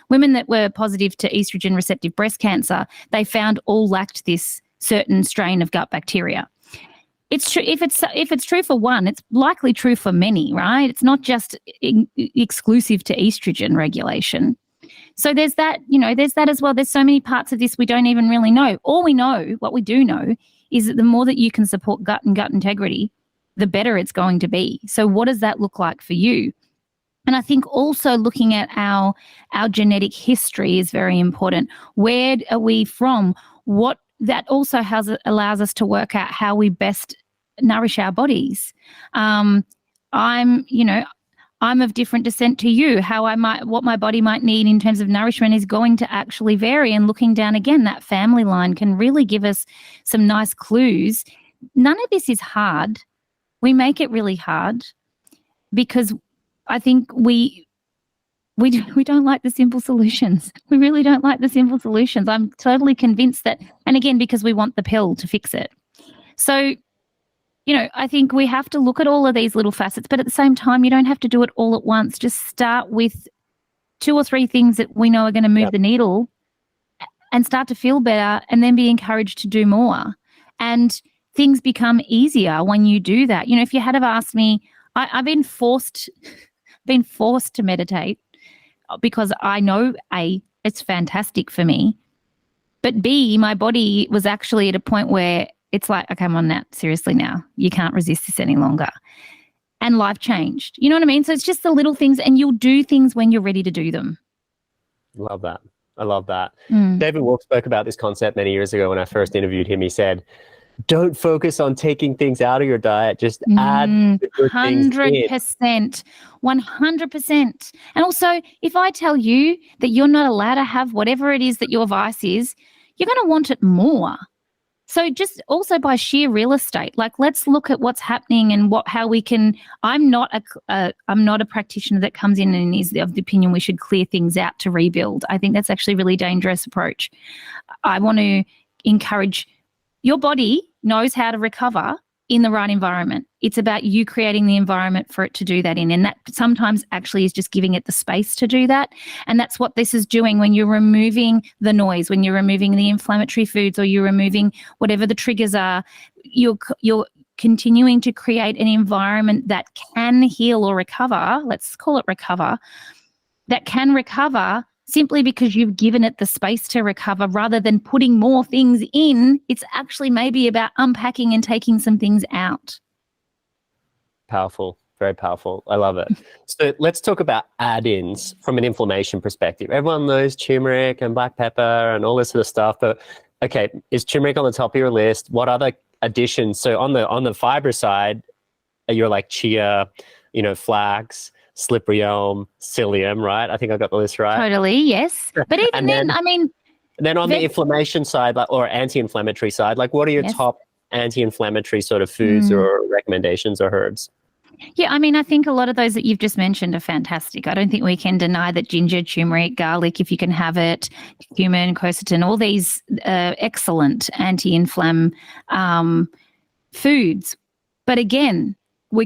women that were positive to estrogen receptive breast cancer. They found all lacked this certain strain of gut bacteria. It's true if it's true for one, it's likely true for many, right? It's not just exclusive to estrogen regulation. So there's that, there's that as well. There's so many parts of this we don't even really know. All we know, what we do know, is that the more that you can support gut and gut integrity, the better it's going to be. So what does that look like for you? And I think also looking at our genetic history is very important. Where are we from? What that also allows us to work out how we best nourish our bodies. I'm of different descent to you. What my body might need in terms of nourishment is going to actually vary. And looking down again, that family line can really give us some nice clues. None of this is hard. We make it really hard because I think we don't like the simple solutions. We really don't like the simple solutions. I'm totally convinced that, and again, because we want the pill to fix it. So, I think we have to look at all of these little facets, but at the same time, you don't have to do it all at once. Just start with 2 or 3 things that we know are going to move the needle and start to feel better, and then be encouraged to do more. And things become easier when you do that. If you had have asked me, I've been forced to meditate because I know A, it's fantastic for me, but B, my body was actually at a point where it's like, okay, I'm on that. Seriously now. You can't resist this any longer. And life changed. You know what I mean? So it's just the little things, and you'll do things when you're ready to do them. Love that. I love that. Mm. David Wolf spoke about this concept many years ago when I first interviewed him. He said, don't focus on taking things out of your diet, just add the good things in. 100%. 100%. And also, if I tell you that you're not allowed to have whatever it is that your vice is, you're going to want it more. So just also by sheer real estate, like let's look at what's happening and how we can. I'm not a practitioner that comes in and is of the opinion we should clear things out to rebuild. I think that's actually a really dangerous approach. I want to encourage your body knows how to recover in the right environment. It's about you creating the environment for it to do that in. And that sometimes actually is just giving it the space to do that. And that's what this is doing when you're removing the noise, when you're removing the inflammatory foods, or you're removing whatever the triggers are. You're continuing to create an environment that can heal or recover. Let's call it recover. That can recover simply because you've given it the space to recover rather than putting more things in. It's actually maybe about unpacking and taking some things out. Powerful, very powerful. I love it. So let's talk about add-ins from an inflammation perspective. Everyone knows turmeric and black pepper and all this sort of stuff, but okay, is turmeric on the top of your list? What other additions? So on the fiber side, you're like chia, flax, slippery elm, psyllium, right? I think I got the list right. Totally, yes. But even then, I mean... Then on the inflammation side, or anti-inflammatory side, like what are your top anti-inflammatory sort of foods or recommendations or herbs? Yeah, I mean, I think a lot of those that you've just mentioned are fantastic. I don't think we can deny that ginger, turmeric, garlic, if you can have it, cumin, quercetin, all these excellent anti-inflam foods. But again,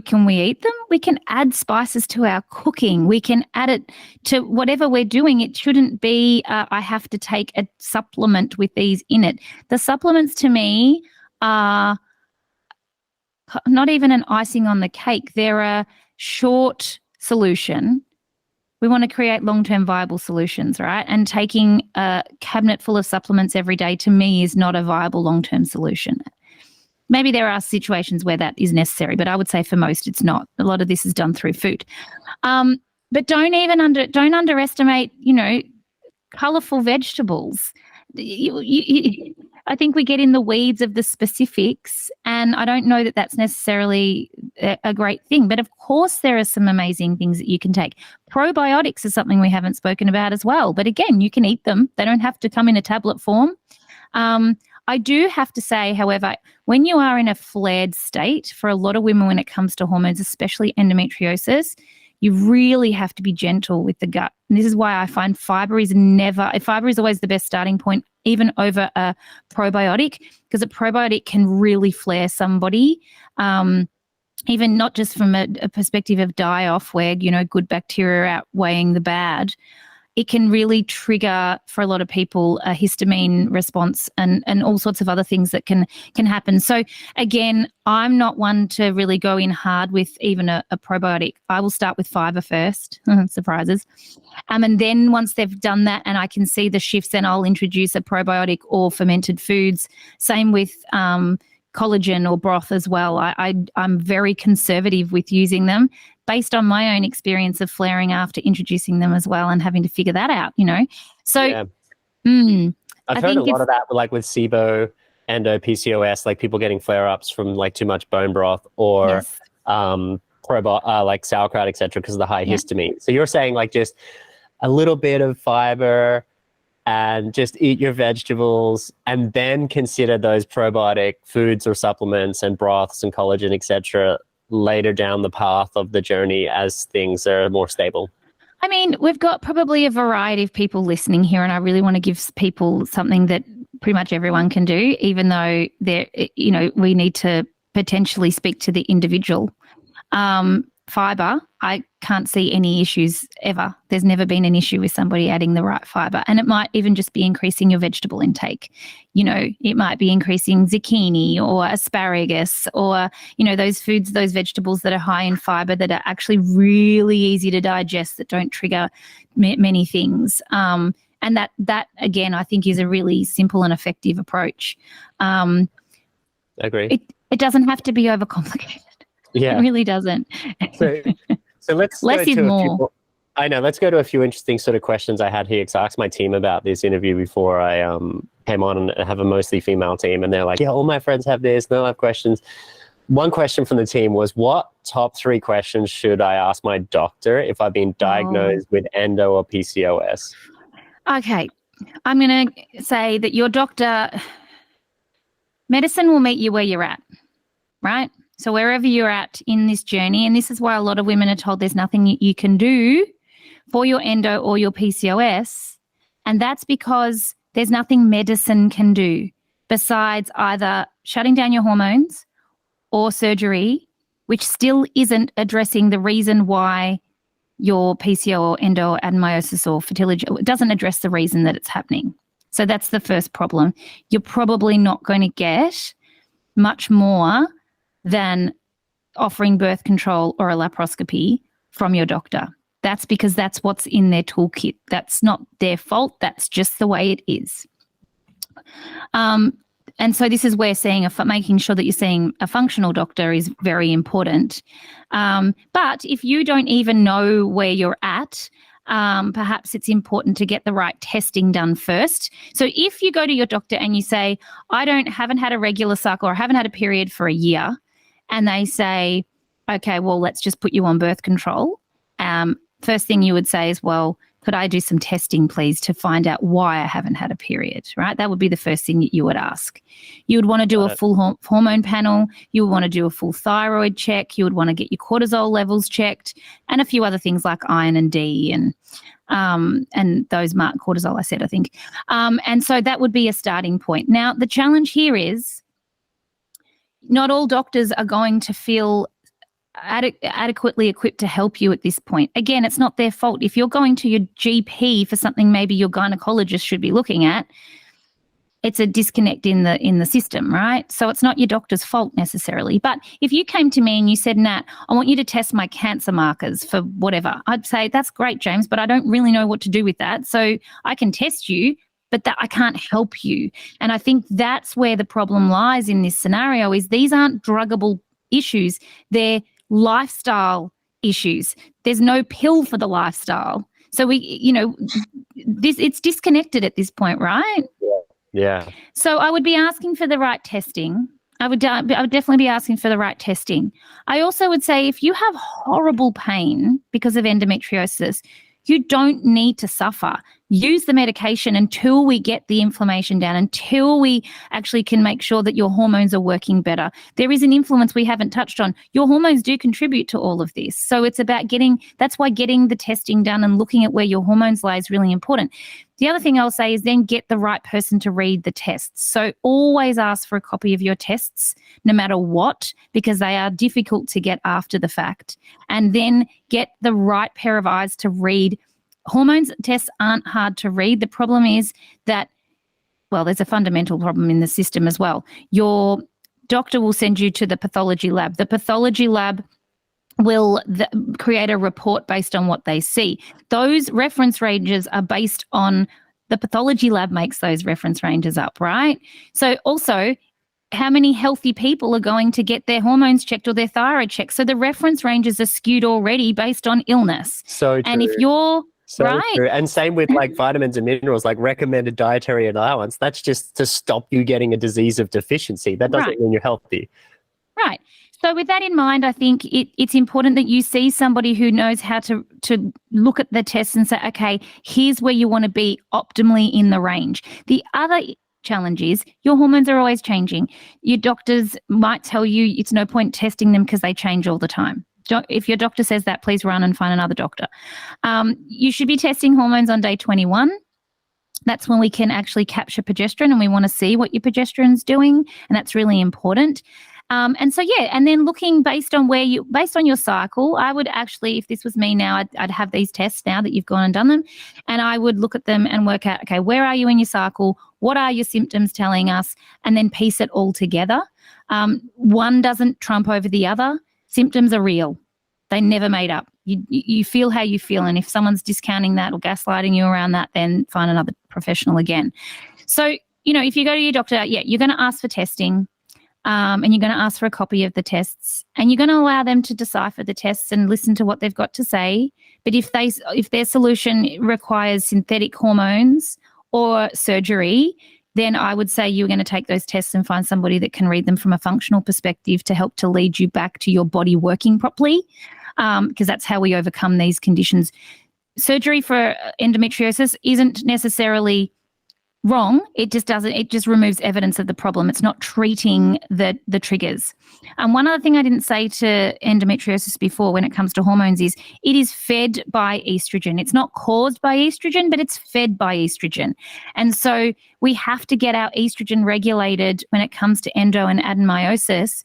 can we eat them? We can add spices to our cooking. We can add it to whatever we're doing. It shouldn't be, I have to take a supplement with these in it. The supplements to me are not even an icing on the cake. They're a short solution. We want to create long-term viable solutions, right? And taking a cabinet full of supplements every day to me is not a viable long-term solution. Maybe there are situations where that is necessary, but I would say for most it's not. A lot of this is done through food. But don't underestimate, colourful vegetables. I think we get in the weeds of the specifics, and I don't know that that's necessarily a great thing. But of course, there are some amazing things that you can take. Probiotics is something we haven't spoken about as well. But again, you can eat them. They don't have to come in a tablet form. I do have to say, however, when you are in a flared state, for a lot of women when it comes to hormones, especially endometriosis, you really have to be gentle with the gut. And this is why I find fiber is always the best starting point, even over a probiotic, because a probiotic can really flare somebody, even not just from a perspective of die-off where, good bacteria are outweighing the bad. It can really trigger for a lot of people a histamine response and all sorts of other things that can happen. So again, I'm not one to really go in hard with even a probiotic. I will start with fiber first, surprises. And then once they've done that and I can see the shifts, then I'll introduce a probiotic or fermented foods. Same with collagen or broth as well. I'm very conservative with using them, based on my own experience of flaring after introducing them as well and having to figure that out, So I've heard a lot of that, like with SIBO, PCOS, like people getting flare-ups from like too much bone broth or like sauerkraut, etc., because of the high histamine. So you're saying like just a little bit of fiber and just eat your vegetables and then consider those probiotic foods or supplements and broths and collagen, etc., later down the path of the journey as things are more stable? I mean, we've got probably a variety of people listening here, and I really want to give people something that pretty much everyone can do, even though we need to potentially speak to the individual. Fiber, I can't see any issues ever. There's never been an issue with somebody adding the right fiber. And it might even just be increasing your vegetable intake. It might be increasing zucchini or asparagus or, those foods, those vegetables that are high in fiber that are actually really easy to digest, that don't trigger many things. And that again, I think is a really simple and effective approach. I agree. It doesn't have to be overcomplicated. Yeah, it really doesn't. So let's less is more. I know. Let's go to a few interesting sort of questions I had here, because I asked my team about this interview before I came on, and have a mostly female team, and they're like, yeah, all my friends have this, they'll have questions. One question from the team was, what top 3 questions should I ask my doctor if I've been diagnosed with endo or PCOS? Okay. I'm going to say that your doctor, medicine will meet you where you're at, right? So wherever you're at in this journey, and this is why a lot of women are told there's nothing you can do for your endo or your PCOS, and that's because there's nothing medicine can do besides either shutting down your hormones or surgery, which still isn't addressing the reason why your PCO or endo or adenomyosis or fertility, it doesn't address the reason that it's happening. So that's the first problem. You're probably not going to get much more than offering birth control or a laparoscopy from your doctor. That's because that's what's in their toolkit. That's not their fault. That's just the way it is. And so this is where making sure that you're seeing a functional doctor is very important. But if you don't even know where you're at, perhaps it's important to get the right testing done first. So if you go to your doctor and you say, I haven't had a regular cycle or I haven't had a period for a year, and they say, okay, well, let's just put you on birth control. First thing you would say is, well, could I do some testing, please, to find out why I haven't had a period, right? That would be the first thing that you would ask. You would want to do a full hormone panel. You would want to do a full thyroid check. You would want to get your cortisol levels checked, and a few other things like iron and D and those marked cortisol, I think. And so that would be a starting point. Now, the challenge here is not all doctors are going to feel adequately equipped to help you at this point. Again, it's not their fault. If you're going to your GP for something maybe your gynecologist should be looking at, it's a disconnect in the system, right? So it's not your doctor's fault necessarily. But if you came to me and you said, Nat, I want you to test my cancer markers for whatever, I'd say, that's great, James, but I don't really know what to do with that. So I can test you, but that I can't help you. And I think that's where the problem lies in this scenario, is these aren't druggable issues. They're lifestyle issues. There's no pill for the lifestyle. So it's disconnected at this point, right? Yeah. So I would be asking for the right testing. I would definitely be asking for the right testing. I also would say, if you have horrible pain because of endometriosis, you don't need to suffer. Use the medication until we get the inflammation down, until we actually can make sure that your hormones are working better. There is an influence we haven't touched on. Your hormones do contribute to all of this. So it's about that's why getting the testing done and looking at where your hormones lie is really important. The other thing I'll say is then get the right person to read the tests. So always ask for a copy of your tests, no matter what, because they are difficult to get after the fact. And then get the right pair of eyes to read. Hormones tests aren't hard to read. The problem is that, well, there's a fundamental problem in the system as well. Your doctor will send you to the pathology lab. The pathology lab will create a report based on what they see. Those reference ranges are based on the pathology lab makes those reference ranges up, right? So also, how many healthy people are going to get their hormones checked or their thyroid checked? So the reference ranges are skewed already based on illness. So true. And if you're right. True. And same with like vitamins and minerals, like recommended dietary allowance. That's just to stop you getting a disease of deficiency. That doesn't mean you're healthy. Right. So with that in mind, I think it's important that you see somebody who knows how to look at the tests and say, okay, here's where you want to be optimally in the range. The other challenge is your hormones are always changing. Your doctors might tell you it's no point testing them because they change all the time. If your doctor says that, please run and find another doctor. You should be testing hormones on day 21. That's when we can actually capture progesterone, and we want to see what your progesterone's doing, and that's really important. And then looking based on your cycle, I would actually, if this was me now, I'd have these tests now that you've gone and done them, and I would look at them and work out, okay, where are you in your cycle? What are your symptoms telling us? And then piece it all together. One doesn't trump over the other. Symptoms are real. They never made up. You feel how you feel, and if someone's discounting that or gaslighting you around that, then find another professional again. So, if you go to your doctor, you're going to ask for testing. and you're going to ask for a copy of the tests, and you're going to allow them to decipher the tests and listen to what they've got to say. But if their solution requires synthetic hormones or surgery, then I would say you're going to take those tests and find somebody that can read them from a functional perspective to help to lead you back to your body working properly, because that's how we overcome these conditions. Surgery for endometriosis isn't necessarily wrong. It just removes evidence of the problem. It's not treating the triggers. And one other thing I didn't say to endometriosis before when it comes to hormones is it is fed by estrogen. It's not caused by estrogen, but it's fed by estrogen. And so we have to get our estrogen regulated when it comes to endo and adenomyosis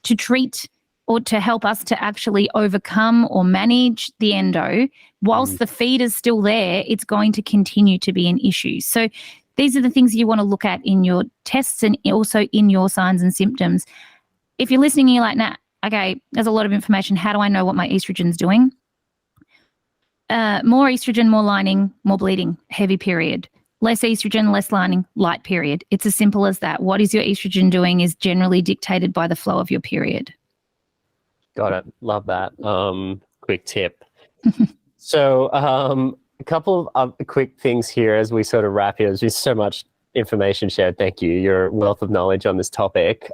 to treat or to help us to actually overcome or manage the endo. Whilst the feed is still there, it's going to continue to be an issue. So these are the things you want to look at in your tests and also in your signs and symptoms. If you're listening and you're like, nah, okay, there's a lot of information. How do I know what my estrogen's doing? More estrogen, more lining, more bleeding, heavy period. Less estrogen, less lining, light period. It's as simple as that. What is your estrogen doing is generally dictated by the flow of your period. Got it. Love that. Quick tip. So a couple of quick things here as we sort of wrap here. There's just so much information shared. Thank you. Your wealth of knowledge on this topic.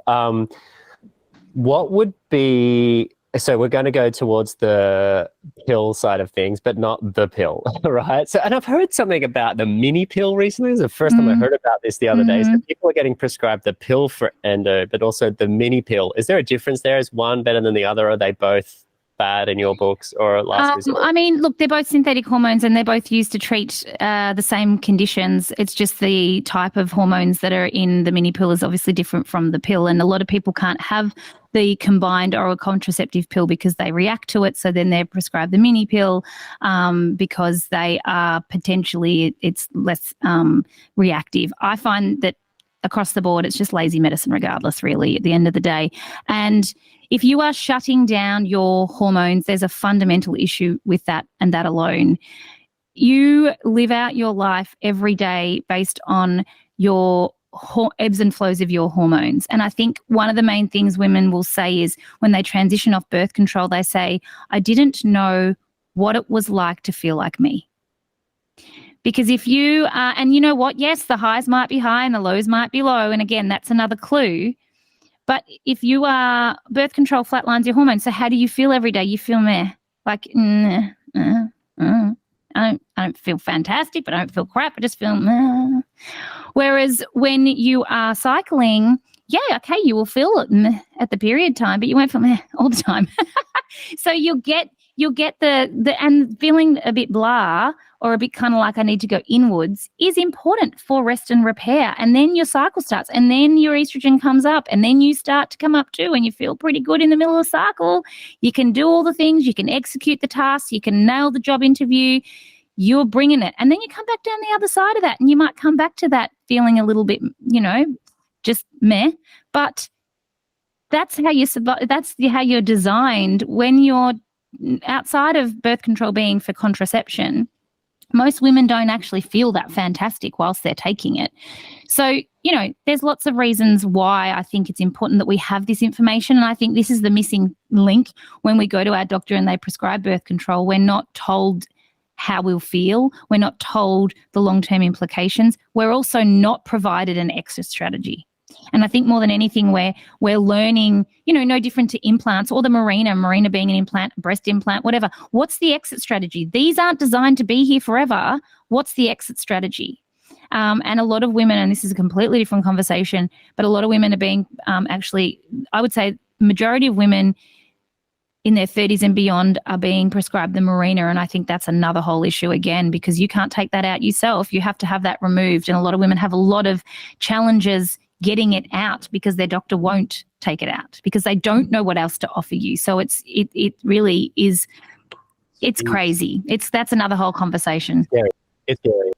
What would be, so we're going to go towards the pill side of things, but not the pill, right? So, and I've heard something about the mini pill recently. It was the first time I heard about this the other day. So people are getting prescribed the pill for endo, but also the mini pill. Is there a difference there? Is one better than the other? Are they both bad in your books or last resort? I mean, look, they're both synthetic hormones and they're both used to treat the same conditions. It's just the type of hormones that are in the mini pill is obviously different from the pill. And a lot of people can't have the combined oral contraceptive pill because they react to it. So then they're prescribed the mini pill because they are potentially, it's less reactive. I find that across the board, it's just lazy medicine regardless, really, at the end of the day. And if you are shutting down your hormones, there's a fundamental issue with that and that alone. You live out your life every day based on your ebbs and flows of your hormones. And I think one of the main things women will say is when they transition off birth control, they say, I didn't know what it was like to feel like me. Because if you are, and you know what, yes, the highs might be high and the lows might be low. And again, that's another clue. But if you are, birth control flatlines your hormones. So how do you feel every day? You feel meh, like, I don't feel fantastic, but I don't feel crap. I just feel meh. Whereas when you are cycling, yeah, okay, you will feel it meh at the period time, but you won't feel meh all the time. So you'll get the and feeling a bit blah or a bit kind of like I need to go inwards is important for rest and repair. And then your cycle starts and then your estrogen comes up and then you start to come up too and you feel pretty good in the middle of the cycle. You can do all the things, you can execute the tasks, you can nail the job interview, you're bringing it. And then you come back down the other side of that and you might come back to that feeling a little bit, just meh. But that's how you survive. That's how you're designed when you're outside of birth control being for contraception. Most women don't actually feel that fantastic whilst they're taking it. So, there's lots of reasons why I think it's important that we have this information. And I think this is the missing link when we go to our doctor and they prescribe birth control. We're not told how we'll feel. We're not told the long-term implications. We're also not provided an exit strategy. And I think more than anything, we're learning, no different to implants or the Marina being an implant, breast implant, whatever. What's the exit strategy? These aren't designed to be here forever. What's the exit strategy? And a lot of women, and this is a completely different conversation, but a lot of women are being actually, I would say majority of women in their 30s and beyond are being prescribed the Marina. And I think that's another whole issue again, because you can't take that out yourself. You have to have that removed. And a lot of women have a lot of challenges getting it out because their doctor won't take it out because they don't know what else to offer you. So it really is, it's crazy. That's another whole conversation. It's scary.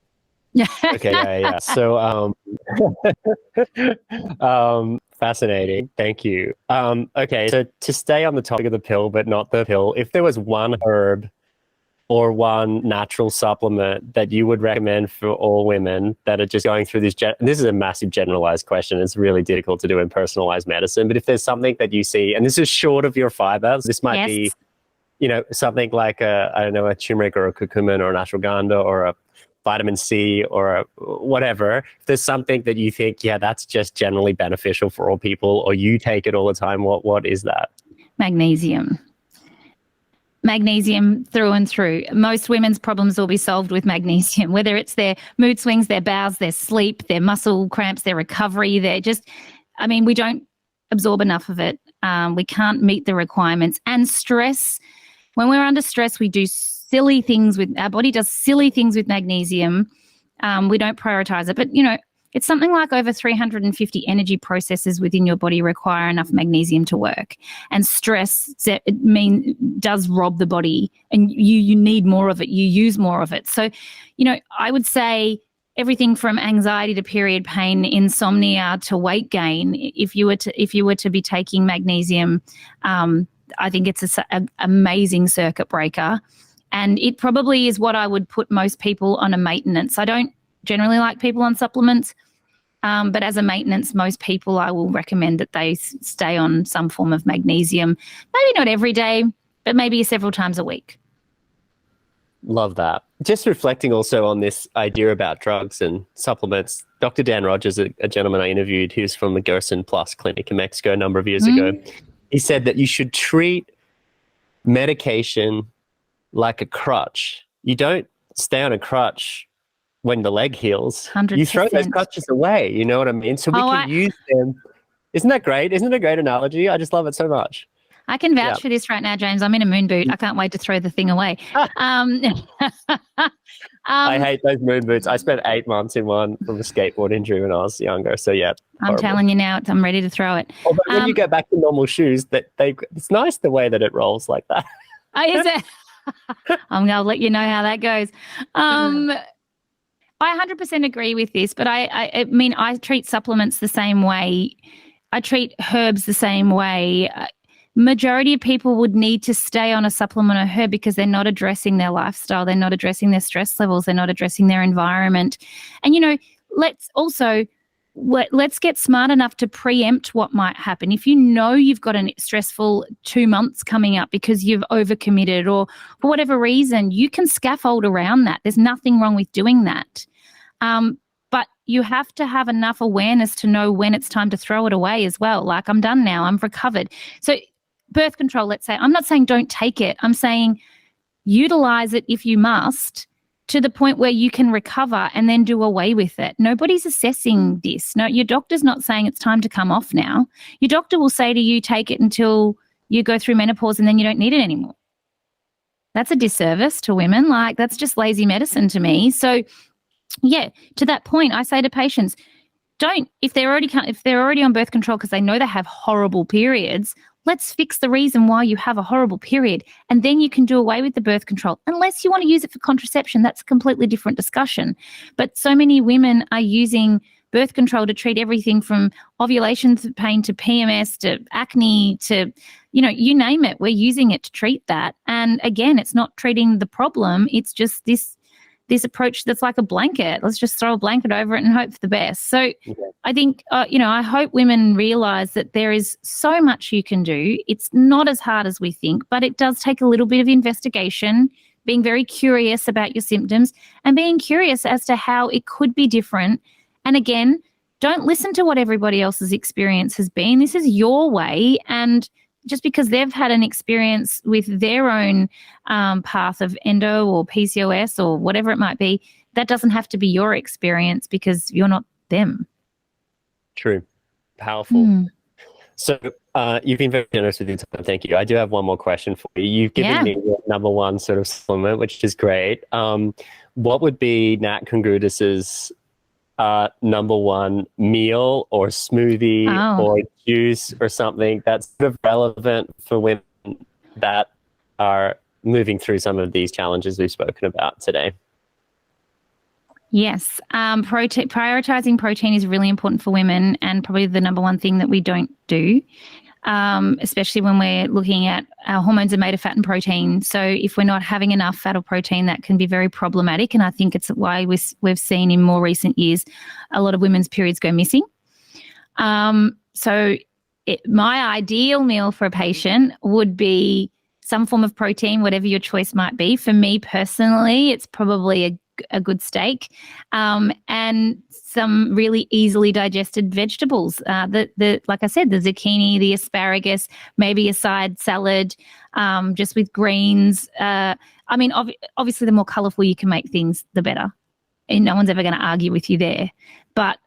Okay, yeah. So, fascinating. Thank you. Okay, so to stay on the topic of the pill, but not the pill, if there was one herb or one natural supplement that you would recommend for all women that are just going through this? This is a massive generalized question. It's really difficult to do in personalized medicine. But if there's something that you see, and this is short of your fibers, this might be, something like a turmeric or a curcumin or an ashwagandha or a vitamin C or whatever. If there's something that you think, that's just generally beneficial for all people, or you take it all the time, what is that? Magnesium. Magnesium through and through. Most women's problems will be solved with magnesium, whether it's their mood swings, their bowels, their sleep, their muscle cramps, their recovery. We don't absorb enough of it. We can't meet the requirements. And stress, when we're under stress, we do silly things our body does silly things with magnesium. We don't prioritize it. But, it's something like over 350 energy processes within your body require enough magnesium to work. And stress does rob the body, and you need more of it. You use more of it. So, I would say everything from anxiety to period pain, insomnia to weight gain. If you were to be taking magnesium, I think it's an amazing circuit breaker. And it probably is what I would put most people on a maintenance. I don't generally like people on supplements, but as a maintenance, most people I will recommend that they stay on some form of magnesium. Maybe not every day, but maybe several times a week. Love that. Just reflecting also on this idea about drugs and supplements. Dr. Dan Rogers, a gentleman I interviewed, who's from the Gerson Plus clinic in Mexico a number of years ago, he said that you should treat medication like a crutch. You don't stay on a crutch when the leg heals. 100%. You throw those crutches away, you know what I mean? So we can use them. Isn't that great? Isn't it a great analogy? I just love it so much. I can vouch for this right now, James. I'm in a moon boot. I can't wait to throw the thing away. I hate those moon boots. I spent 8 months in one from a skateboard injury when I was younger. So yeah, I'm telling you now, I'm ready to throw it. Although when you go back to normal shoes, it's nice the way that it rolls like that. Oh, is it? I'm going to let you know how that goes. I 100% agree with this, but I treat supplements the same way. I treat herbs the same way. Majority of people would need to stay on a supplement or herb because they're not addressing their lifestyle. They're not addressing their stress levels. They're not addressing their environment. And, let's get smart enough to preempt what might happen. If you know you've got a stressful 2 months coming up because you've overcommitted or for whatever reason, you can scaffold around that. There's nothing wrong with doing that. But you have to have enough awareness to know when it's time to throw it away as well. Like, I'm done now. I'm recovered. So birth control, let's say, I'm not saying don't take it. I'm saying utilize it if you must, to the point where you can recover and then do away with it. Nobody's assessing this. No, your doctor's not saying it's time to come off now. Your doctor will say to you, take it until you go through menopause and then you don't need it anymore. That's a disservice to women. Like, that's just lazy medicine to me. So yeah, to that point, I say to patients, if they're already on birth control because they know they have horrible periods, let's fix the reason why you have a horrible period, and then you can do away with the birth control. Unless you want to use it for contraception, that's a completely different discussion. But so many women are using birth control to treat everything from ovulation pain to PMS to acne to, you name it. We're using it to treat that. And again, it's not treating the problem. It's just this approach that's like a blanket. Let's just throw a blanket over it and hope for the best. So I think, I hope women realize that there is so much you can do. It's not as hard as we think, but it does take a little bit of investigation, being very curious about your symptoms and being curious as to how it could be different. And again, don't listen to what everybody else's experience has been. This is your way. And just because they've had an experience with their own path of endo or PCOS or whatever it might be, that doesn't have to be your experience because you're not them. True. Powerful. So you've been very generous with your time. Thank you. I do have one more question for you. You've given me your number one sort of supplement, which is great. What would be Nat Kringoudis's number one meal or smoothie or juice or something that's sort of relevant for women that are moving through some of these challenges we've spoken about today? Yes. Prioritizing protein is really important for women and probably the number one thing that we don't do. especially when we're looking at our hormones are made of fat and protein. So if we're not having enough fat or protein, that can be very problematic. And I think it's why we've seen in more recent years a lot of women's periods go missing. So my ideal meal for a patient would be some form of protein, whatever your choice might be. For me personally, it's probably a good steak, and some really easily digested vegetables. Like I said, the zucchini, the asparagus, maybe a side salad, just with greens. Obviously, the more colourful you can make things, the better. And no one's ever going to argue with you there. But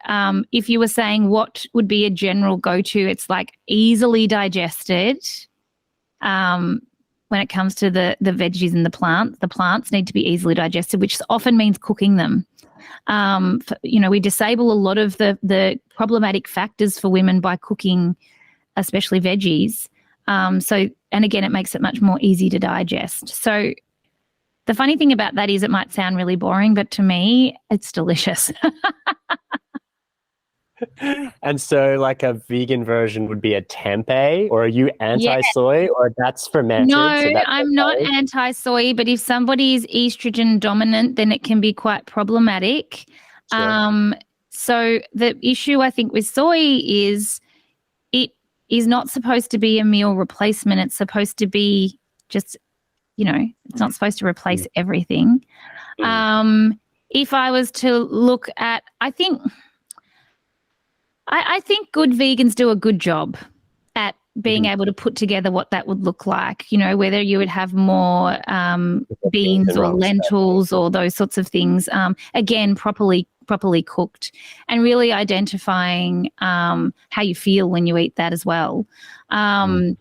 if you were saying what would be a general go-to, it's like easily digested. When it comes to the veggies and the plants need to be easily digested, which often means cooking them. We disable a lot of the problematic factors for women by cooking, especially veggies. And again, it makes it much more easy to digest. So the funny thing about that is it might sound really boring, but to me, it's delicious. And so like a vegan version would be a tempeh, or are you anti-soy, or that's fermented? No, I'm not anti-soy, but if somebody is estrogen dominant, then it can be quite problematic. Sure. So the issue I think with soy is it is not supposed to be a meal replacement. It's supposed to be just, it's not supposed to replace everything. If I was to look at, I think good vegans do a good job at being able to put together what that would look like, whether you would have more beans or lentils or those sorts of things, again, properly cooked, and really identifying how you feel when you eat that as well. I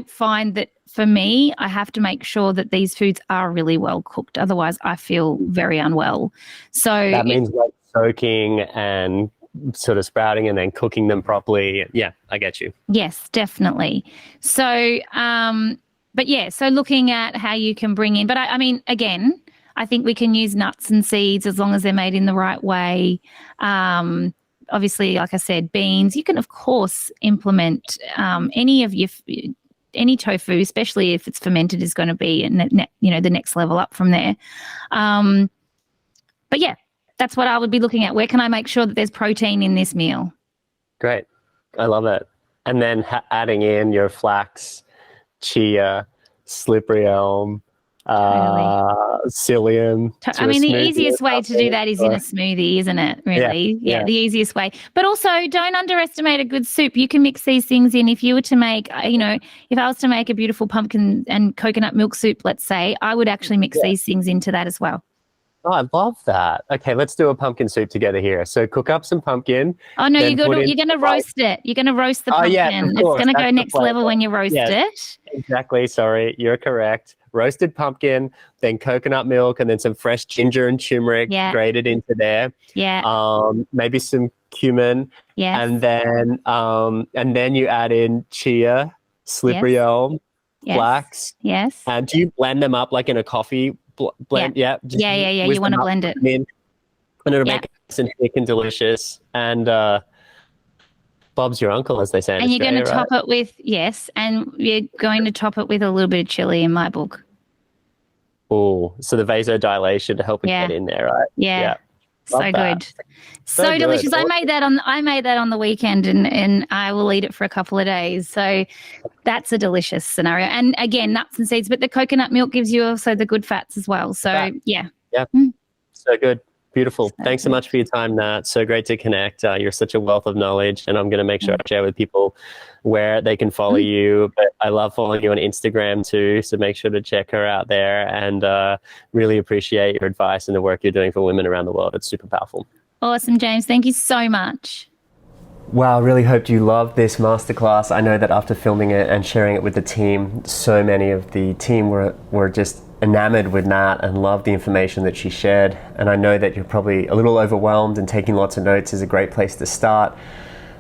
find that for me, I have to make sure that these foods are really well cooked. Otherwise, I feel very unwell. So that means like soaking and sort of sprouting and then cooking them properly. Yeah, I get you. Yes, definitely. So, so looking at how you can bring in, but again, I think we can use nuts and seeds as long as they're made in the right way. Obviously, like I said, beans. You can, of course, implement any tofu, especially if it's fermented, is going to be the next level up from there. But yeah, that's what I would be looking at. Where can I make sure that there's protein in this meal? Great. I love it. And then adding in your flax, chia, slippery elm, psyllium. The easiest way to do that is in a smoothie, isn't it? Really? Yeah, the easiest way. But also, don't underestimate a good soup. You can mix these things in. If you were to make, if I was to make a beautiful pumpkin and coconut milk soup, let's say, I would actually mix these things into that as well. Oh, I love that. Okay, let's do a pumpkin soup together here. So cook up some pumpkin. Oh no, you're going to roast it. You're going to roast the pumpkin. Yeah, it's going to go next level when you roast it. Exactly. Sorry, you're correct. Roasted pumpkin, then coconut milk, and then some fresh ginger and turmeric grated into there. Yeah. Maybe some cumin. Yeah. And then you add in chia, slippery elm, flax. Yes. And do you blend them up like in a coffee blend? Yeah. You want to blend it. And it'll make it nice and thick and delicious. And Bob's your uncle, as they say. And you're going to top it with, and you're going to top it with a little bit of chili in my book. Oh, so the vasodilation to help it get in there, right? Yeah. So good. So delicious. I made that on the weekend and I will eat it for a couple of days. So that's a delicious scenario. And again, nuts and seeds, but the coconut milk gives you also the good fats as well. So yeah. So good. Beautiful. Thanks so much for your time, Nat. So great to connect. You're such a wealth of knowledge, and I'm going to make sure I share with people where they can follow you. But I love following you on Instagram too, so make sure to check her out there, and really appreciate your advice and the work you're doing for women around the world. It's super powerful. Awesome, James. Thank you so much. Wow, I really hoped you loved this masterclass. I know that after filming it and sharing it with the team, so many of the team were just enamored with Nat and loved the information that she shared. And I know that you're probably a little overwhelmed, and taking lots of notes is a great place to start.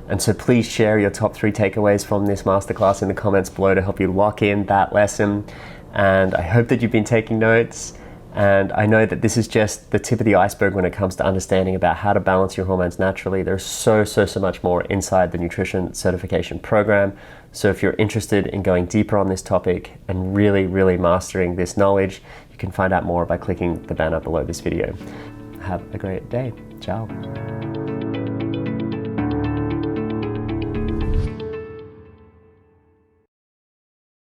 And so please share your top 3 takeaways from this masterclass in the comments below to help you lock in that lesson. And I hope that you've been taking notes. And I know that this is just the tip of the iceberg when it comes to understanding about how to balance your hormones naturally. There's so much more inside the nutrition certification program. So if you're interested in going deeper on this topic and really mastering this knowledge, you can find out more by clicking the banner below this video. Have a great day. Ciao.